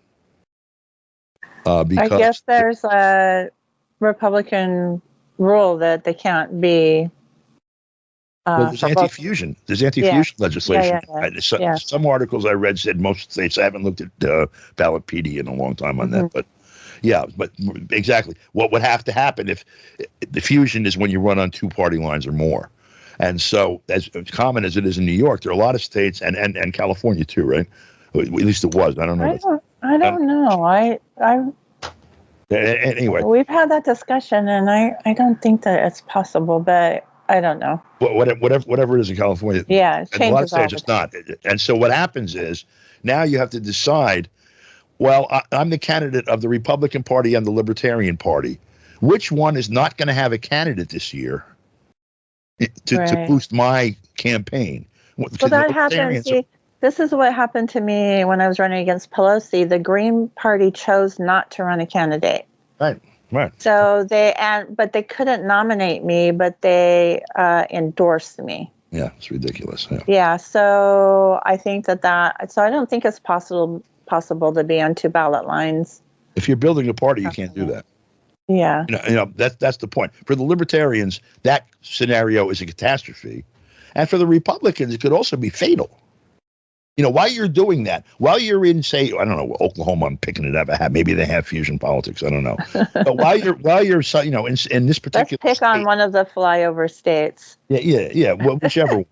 Because I guess there's a Republican rule that they can't be. Well, there's anti-fusion. There's anti-fusion legislation. Some articles I read said most states. I haven't looked at Ballotpedia in a long time on that, but exactly. What would have to happen if the fusion is when you run on two party lines or more, and so as common as it is in New York, there are a lot of states and California too, right? At least it was. I don't know. I don't know. Anyway, we've had that discussion, and I don't think that it's possible, but. I don't know. Whatever it is in California. Yeah, it changes. A lot of states it's not. And so what happens is now you have to decide, well, I'm the candidate of the Republican Party and the Libertarian Party. Which one is not going to have a candidate this year to boost my campaign? Well, that happens. See, this is what happened to me when I was running against Pelosi. The Green Party chose not to run a candidate. Right. Right. So but they couldn't nominate me, but they endorsed me. Yeah, it's ridiculous. Yeah. So I think so I don't think it's possible to be on two ballot lines. If you're building a party, you can't do that. Yeah. That's the point. For the Libertarians, that scenario is a catastrophe, and for the Republicans, it could also be fatal. While you're doing that, while you're in, say, I don't know, Oklahoma, I'm picking it up. Maybe they have fusion politics. I don't know. But while you're, in this particular, let's pick on one of the flyover states. Yeah. Well, whichever one.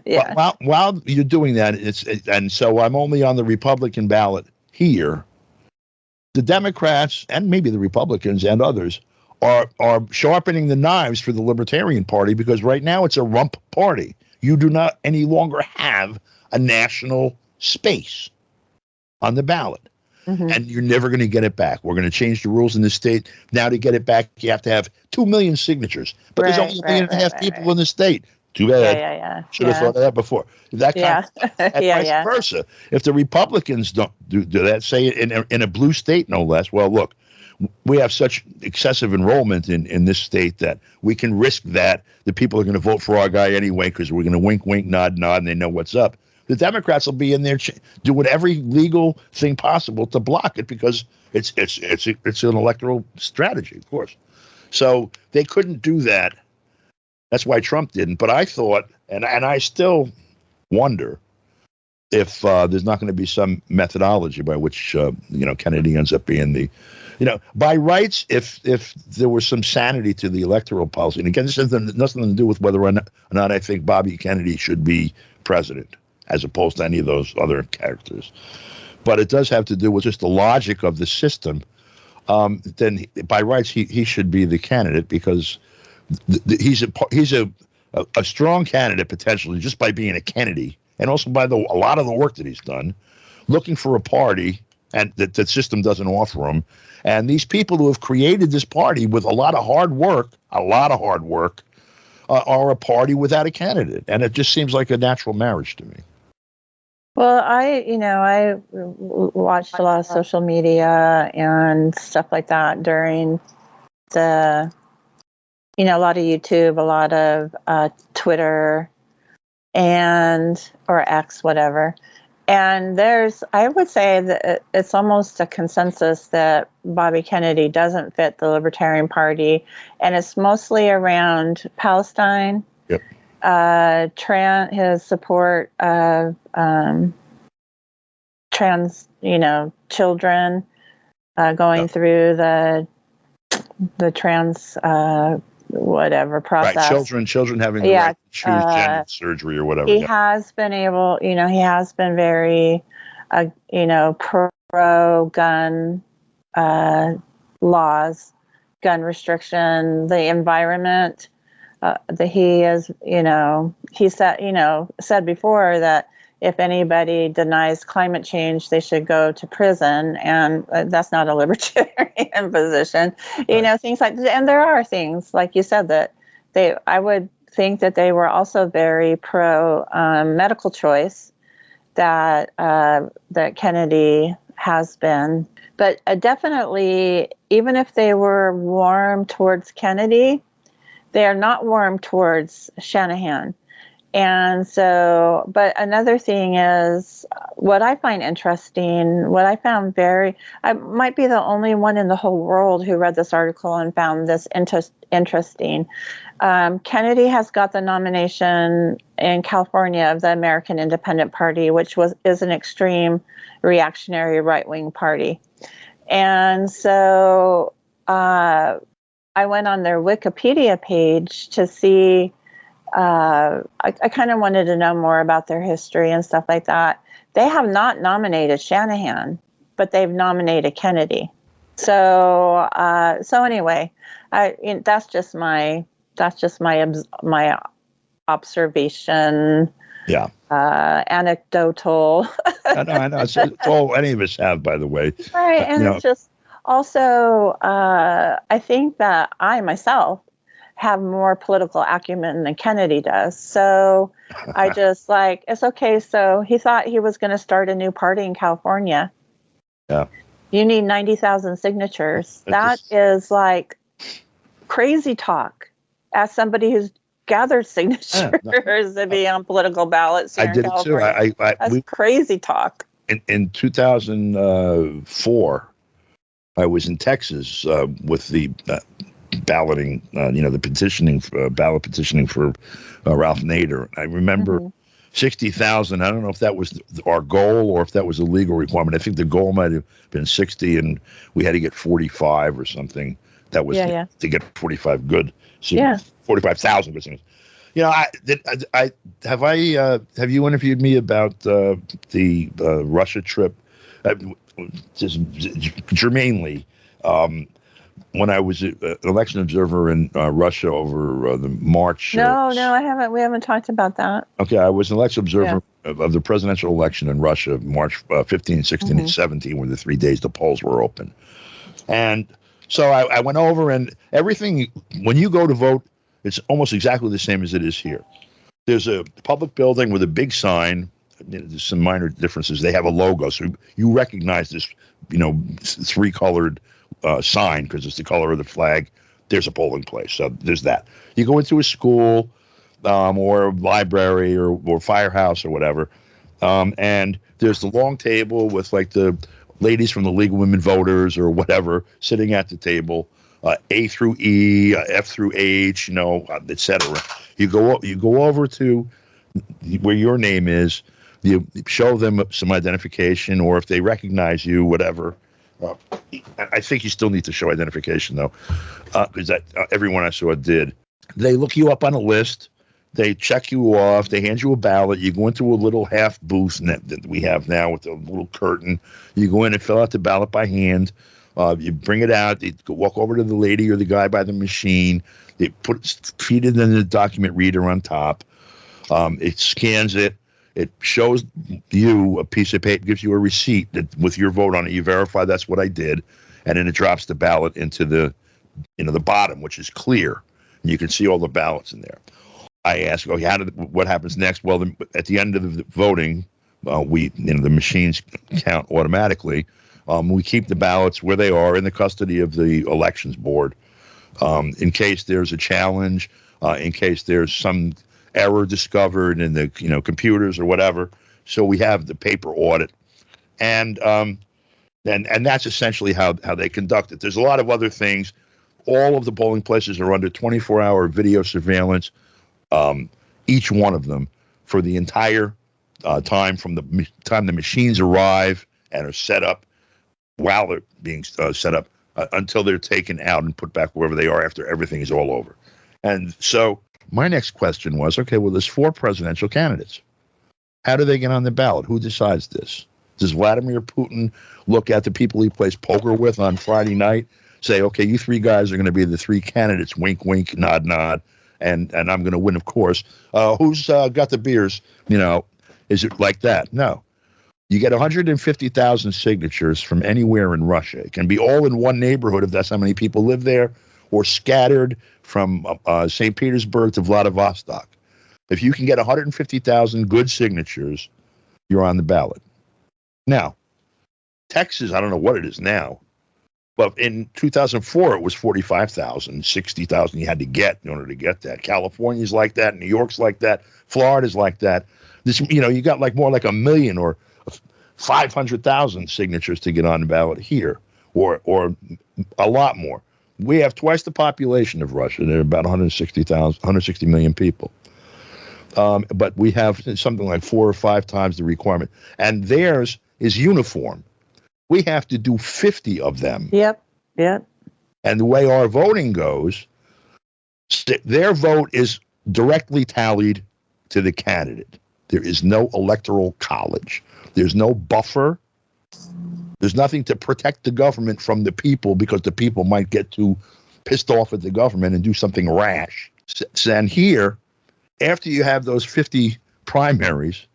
Yeah. While you're doing that, and so I'm only on the Republican ballot here. The Democrats and maybe the Republicans and others are sharpening the knives for the Libertarian Party, because right now it's a rump party. You do not any longer have a national space on the ballot, and you're never going to get it back. We're going to change the rules in the state. Now to get it back, you have to have 2 million signatures, but there's only 1.5 million people in the state. Too bad. Yeah. Should have thought of that before. That kind of, and vice versa. If the Republicans don't do that, say in a blue state, no less, well, look, we have such excessive enrollment in this state that we can risk that the people are going to vote for our guy anyway, because we're going to wink, wink, nod, nod, and they know what's up. The Democrats will be in there doing every legal thing possible to block it, because it's an electoral strategy, of course. So they couldn't do that. That's why Trump didn't. But I thought, and I still wonder if there's not going to be some methodology by which Kennedy ends up being the, by rights, if there was some sanity to the electoral policy. And again, this has nothing to do with whether or not I think Bobby Kennedy should be president, as opposed to any of those other characters. But it does have to do with just the logic of the system. Then by rights, he should be the candidate, because he's a strong candidate potentially just by being a Kennedy, and also by a lot of the work that he's done, looking for a party and that system doesn't offer him. And these people who have created this party with a lot of hard work, are a party without a candidate. And it just seems like a natural marriage to me. Well, I watched a lot of social media and stuff like that during a lot of YouTube, a lot of Twitter, or X, whatever. And I would say that it's almost a consensus that Bobby Kennedy doesn't fit the Libertarian Party, and it's mostly around Palestine. Yep. His support of trans, children going through the trans whatever process. Right, children having the right to choose gender surgery or whatever. He has been able, he has been very, pro-gun laws, gun restriction, the environment. That he is, he said before that if anybody denies climate change, they should go to prison, and that's not a libertarian position. Things like that. And there are things, like you said, that I would think that they were also very pro medical choice that Kennedy has been. But definitely, even if they were warm towards Kennedy, they are not warm towards Shanahan. And so, but another thing is, what I find interesting, I might be the only one in the whole world who read this article and found this interesting. Kennedy has got the nomination in California of the American Independent Party, which is an extreme reactionary right-wing party. And so I went on their Wikipedia page to see, I kind of wanted to know more about their history and stuff like that. They have not nominated Shanahan, but they've nominated Kennedy. So anyway, that's just my observation. Yeah. Anecdotal. I know. It's all any of us have, by the way. Right, and it's just also, I think that I myself have more political acumen than Kennedy does. So I just it's okay. So he thought he was going to start a new party in California. Yeah. You need 90,000 signatures. That is like crazy talk. As somebody who's gathered signatures to be on political ballots here in California. I did it too. That's crazy talk. In 2004, I was in Texas with the balloting, the ballot petitioning for Ralph Nader. I remember 60,000. I don't know if that was our goal or if that was a legal requirement. I think the goal might have been 60, and we had to get 45 or something. That was to get 45 good. So 45,000. Have you interviewed me about the Russia trip? Just germanely, when I was an election observer in Russia over the March. No, I haven't. We haven't talked about that. Okay, I was an election observer of the presidential election in Russia, March 15, 16, and 17, were the 3 days the polls were open. And so I went over, and everything, when you go to vote, it's almost exactly the same as it is here. There's a public building with a big sign. There's some minor differences. They have a logo, so you recognize this, three-colored sign because it's the color of the flag. There's a polling place, so there's that. You go into a school or library or firehouse or whatever, and there's the long table with like the ladies from the League of Women Voters or whatever sitting at the table, A through E, F through H, etc. You go over to where your name is. You show them some identification, or if they recognize you, whatever. I think you still need to show identification, though, because everyone I saw did. They look you up on a list. They check you off. They hand you a ballot. You go into a little half booth that we have now with a little curtain. You go in and fill out the ballot by hand. You bring it out. You walk over to the lady or the guy by the machine. They feed it in the document reader on top. It scans it. It shows you a piece of paper, gives you a receipt that with your vote on it, you verify that's what I did, and then it drops the ballot into the bottom, which is clear, and you can see all the ballots in there. I ask, what happens next? Well, at the end of the voting, the machines count automatically. We keep the ballots where they are in the custody of the elections board, in case there's a challenge, in case there's some error discovered in the computers or whatever. So we have the paper audit, and that's essentially how they conduct it. There's a lot of other things. All of the polling places are under 24-hour video surveillance, each one of them, for the entire time from the time the machines arrive and are set up, while they're being set up, until they're taken out and put back wherever they are after everything is all over. And so my next question was, okay, well, there's 4 presidential candidates. How do they get on the ballot? Who decides this? Does Vladimir Putin look at the people he plays poker with on Friday night, say, okay, you 3 guys are going to be the 3 candidates, wink, wink, nod, nod, and I'm going to win, of course. Who's got the beers? Is it like that? No. You get 150,000 signatures from anywhere in Russia. It can be all in one neighborhood if that's how many people live there, or scattered from St. Petersburg to Vladivostok. If you can get 150,000 good signatures, you're on the ballot. Now, Texas, I don't know what it is now, but in 2004, it was 45,000, 60,000 you had to get in order to get that. California's like that. New York's like that. Florida's like that. This, you got more like 1 million or 500,000 signatures to get on the ballot here, or a lot more. We have twice the population of Russia. There are about 160 million people. But we have something like 4 or 5 times the requirement. And theirs is uniform. We have to do 50 of them. Yep. And the way our voting goes, their vote is directly tallied to the candidate. There is no electoral college. There's no buffer. There's nothing to protect the government from the people, because the people might get too pissed off at the government and do something rash. And here, after you have those 50 primaries,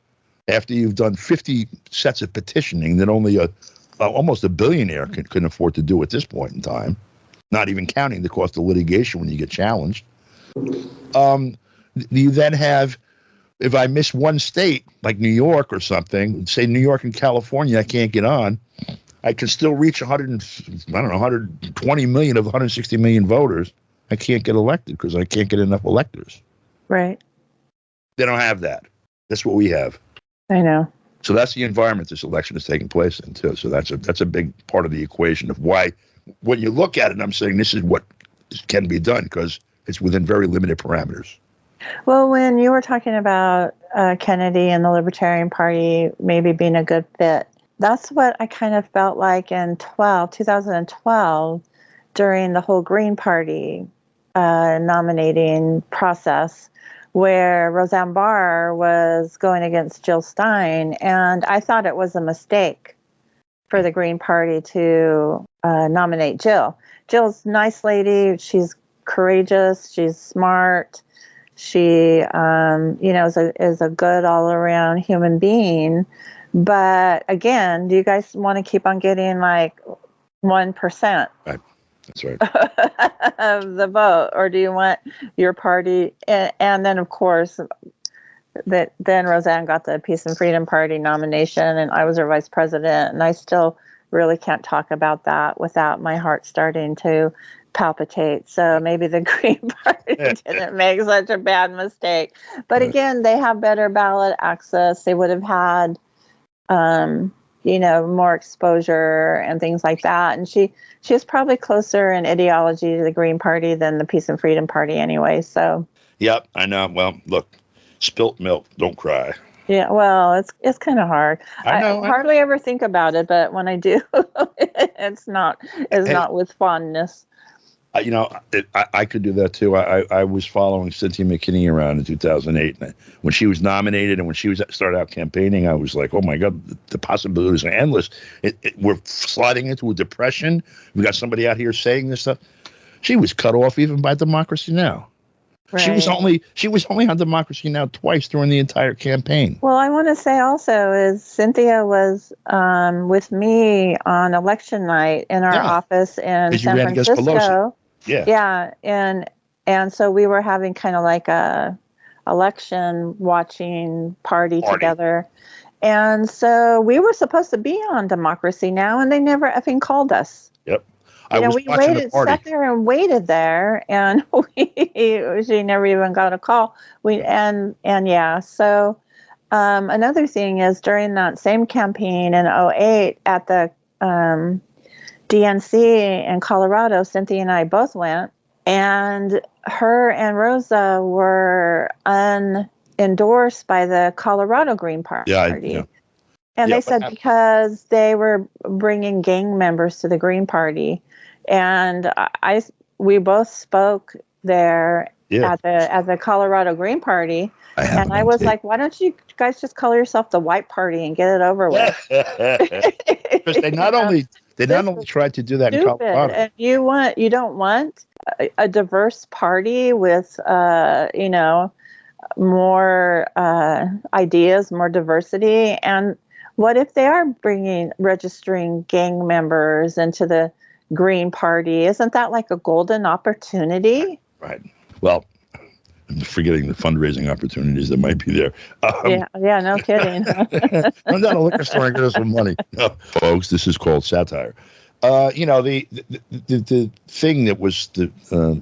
after you've done 50 sets of petitioning that only almost a billionaire can afford to do at this point in time, not even counting the cost of litigation when you get challenged, you then have, if I miss one state, like New York or something, say New York and California, I can't get on, I can still reach 120 million of 160 million voters. I can't get elected because I can't get enough electors. Right. They don't have that. That's what we have. I know. So that's the environment this election is taking place in, too. So that's a big part of the equation of why, when you look at it, I'm saying this is what can be done, because it's within very limited parameters. Well, when you were talking about Kennedy and the Libertarian Party maybe being a good fit, that's what I kind of felt like in 2012 during the whole Green Party nominating process, where Roseanne Barr was going against Jill Stein. And I thought it was a mistake for the Green Party to nominate Jill. Jill's a nice lady. She's courageous. She's smart. She, is a good all-around human being. But again, do you guys want to keep on getting like 1%? Right. That's right. Of the vote, or do you want your party? And then, of course, then Roseanne got the Peace and Freedom Party nomination, and I was her vice president, and I still really can't talk about that without my heart starting to palpitate. So maybe the Green Party didn't make such a bad mistake. But again, they have better ballot access. They would have had, more exposure and things like that. And she is probably closer in ideology to the Green Party than the Peace and Freedom Party anyway. So. Yep, I know. Well, look, spilt milk, don't cry. Yeah, well, it's kind of hard. I know. I hardly ever think about it, but when I do, it's not with fondness. I could do that too. I was following Cynthia McKinney around in 2008, and when she was nominated and when she started out campaigning, I was like, oh my God, the possibilities are endless. We're sliding into a depression. We got somebody out here saying this stuff. She was cut off even by Democracy Now! She was only on Democracy Now! Twice during the entire campaign. Well, I want to say also is Cynthia was with me on election night in our office in San Francisco. Yeah, and so we were having kind of like a election watching party together. And so we were supposed to be on Democracy Now! And they never effing called us. Yep. We sat there and waited there, and she never even got a call. So another thing is during that same campaign in 2008 at the DNC in Colorado, Cynthia and I both went, and her and Rosa were unendorsed by the Colorado Green Party. And they said because they were bringing gang members to the Green Party. And we both spoke there at the Colorado Green Party. And I was like, why don't you guys just call yourself the White Party and get it over with? Because they not only tried to do that in Colorado. And you don't want a diverse party with more ideas, more diversity. And what if they are registering gang members into the Green Party? Isn't that like a golden opportunity? Right. Well, I'm forgetting the fundraising opportunities that might be there. No kidding. Run down a liquor store and get us some money. No, folks, this is called satire. The thing that was the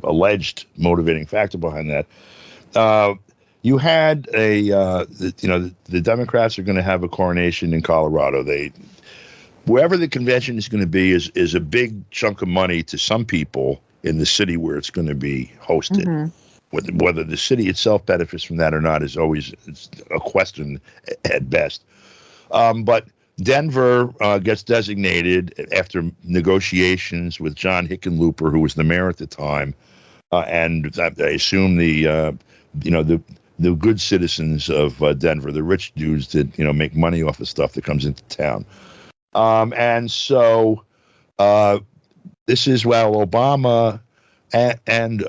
alleged motivating factor behind that, you had the Democrats are going to have a coronation in Colorado. Wherever the convention is going to be is a big chunk of money to some people in the city where it's going to be hosted. Mm-hmm. Whether the city itself benefits from that or not is always a question at best. But Denver gets designated after negotiations with John Hickenlooper, who was the mayor at the time, and I assume the good citizens of Denver, the rich dudes that make money off of stuff that comes into town. And so this is while Obama and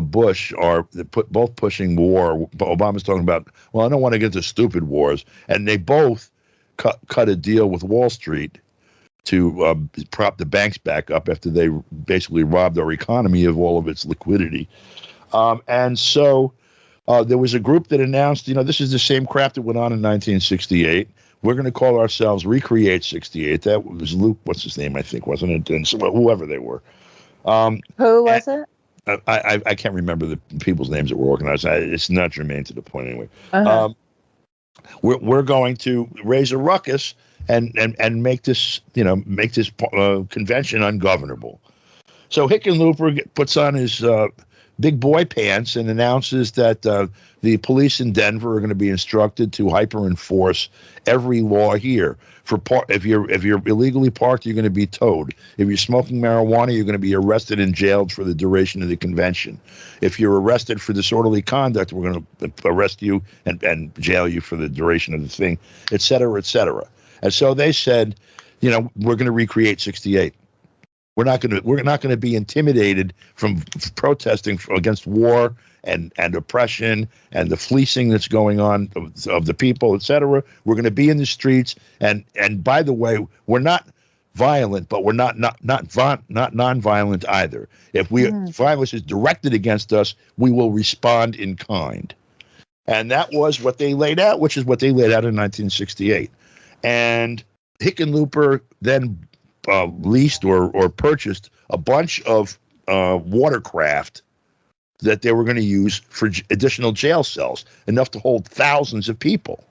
Bush are both pushing war. Obama's talking about, well, I don't want to get to stupid wars, and they both cut a deal with Wall Street to prop the banks back up after they basically robbed our economy of all of its liquidity. And so there was a group that announced, this is the same crap that went on in 1968. We're going to call ourselves Recreate 68. That was Luke, what's his name, I think, wasn't it? And so, whoever they were. Who was it? I can't remember the people's names that were organized. It's not germane to the point anyway. Uh-huh. We're going to raise a ruckus and make this convention ungovernable. So Hickenlooper puts on his big boy pants and announces that the police in Denver are going to be instructed to hyper enforce every law here. If you're illegally parked, you're going to be towed. If you're smoking marijuana, you're going to be arrested and jailed for the duration of the convention. If you're arrested for disorderly conduct, we're going to arrest you and jail you for the duration of the thing, et cetera, et cetera. And so they said, we're going to recreate 68. We're not going to be intimidated from protesting against war and oppression and the fleecing that's going on of the people, et cetera. We're going to be in the streets. And by the way, we're not violent, but we're not nonviolent either. If violence is directed against us, we will respond in kind. And that was what they laid out, which is what they laid out in 1968. And Hickenlooper then leased or purchased a bunch of watercraft that they were going to use for additional jail cells, enough to hold thousands of people.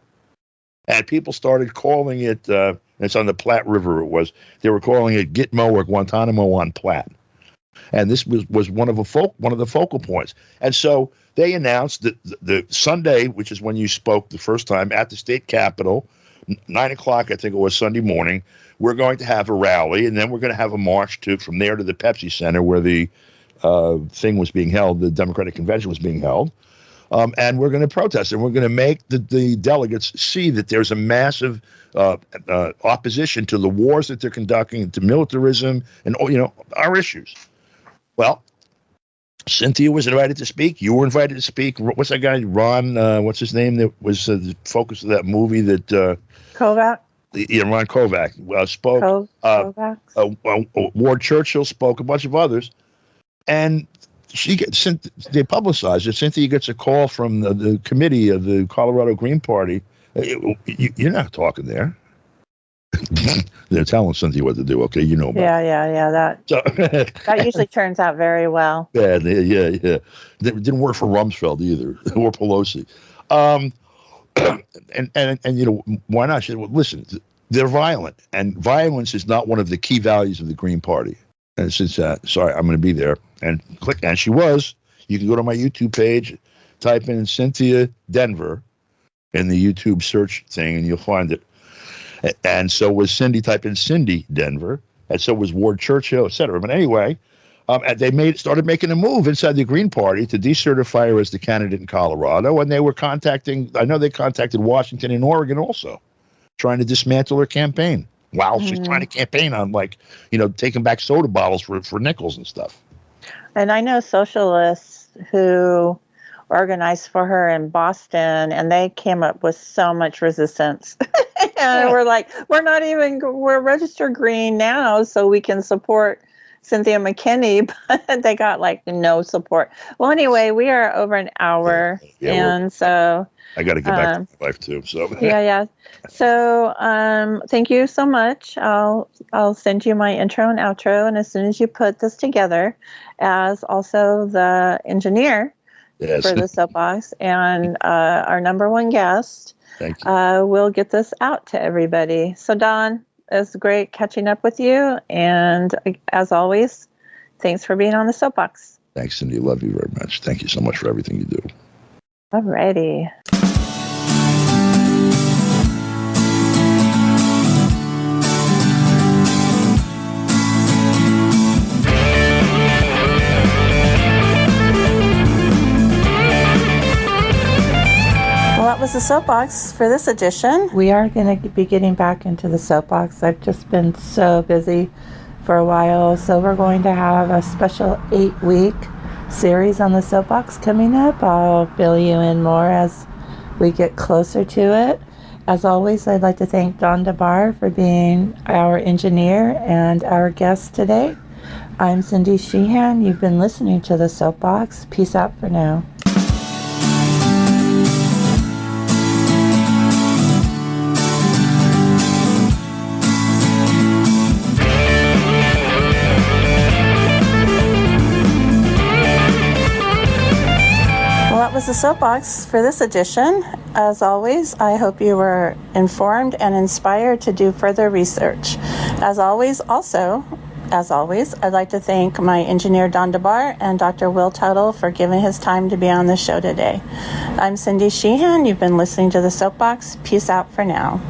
And people started calling it, it's on the Platte River, they were calling it Gitmo or Guantanamo on Platte. And this was one of the focal points. And so they announced that the Sunday, which is when you spoke the first time at the state capitol, 9:00, I think it was Sunday morning, we're going to have a rally, and then we're going to have a march from there to the Pepsi Center where the thing was being held, the Democratic Convention was being held, and we're going to protest, and we're going to make the delegates see that there's a massive opposition to the wars that they're conducting, to militarism, and our issues. Well, Cynthia was invited to speak. You were invited to speak. What's that guy, Ron? What's his name? That was the focus of that movie. That Kovac. Yeah, Ron Kovac spoke. Ward Churchill spoke. A bunch of others, and they publicized it. Cynthia gets a call from the committee of the Colorado Green Party. You're not talking there. They're telling Cynthia what to do. Okay, you know about That usually turns out very well. Yeah. It didn't work for Rumsfeld either, or Pelosi. And why not? She said, well, listen, they're violent, and violence is not one of the key values of the Green Party. And since sorry, I'm going to be there, and click, and she was. You can go to my YouTube page, type in Cynthia Denver in the YouTube search thing, and you'll find it. And so was Cindy. Type in Cindy Denver, and so was Ward Churchill, etc. But anyway, and they started making a move inside the Green Party to decertify her as the candidate in Colorado, and they were contacted Washington and Oregon also, trying to dismantle her campaign. Wow, she's trying to campaign on taking back soda bottles for nickels and stuff. And I know socialists who organized for her in Boston, and they came up with so much resistance. And we're like, we're registered green now, so we can support Cynthia McKinney, but they got no support. Well, anyway, we are over an hour, and so I got to get back to my life too. So yeah. So thank you so much. I'll send you my intro and outro, and as soon as you put this together, as also the engineer for the Soapbox and our number one guest, thank you. We'll get this out to everybody. So Don, it's great catching up with you, and as always, thanks for being on the Soapbox. Thanks, Cindy. Love you very much. Thank you so much for everything you do. Alrighty. That was the Soapbox for this edition. We are going to be getting back into the Soapbox. I've just been so busy for a while, so we're going to have a special 8-week series on the Soapbox coming up. I'll fill you in more as we get closer to it. As always, I'd like to thank Don DeBar for being our engineer and our guest today. I'm Cindy Sheehan. You've been listening to the Soapbox. Peace out for now. That was the Soapbox for this edition. As always, I hope you were informed and inspired to do further research. As always, I'd like to thank my engineer Don DeBar and Dr. Will Tuttle for giving his time to be on the show today. I'm Cindy Sheehan. You've been listening to the Soapbox. Peace out for now.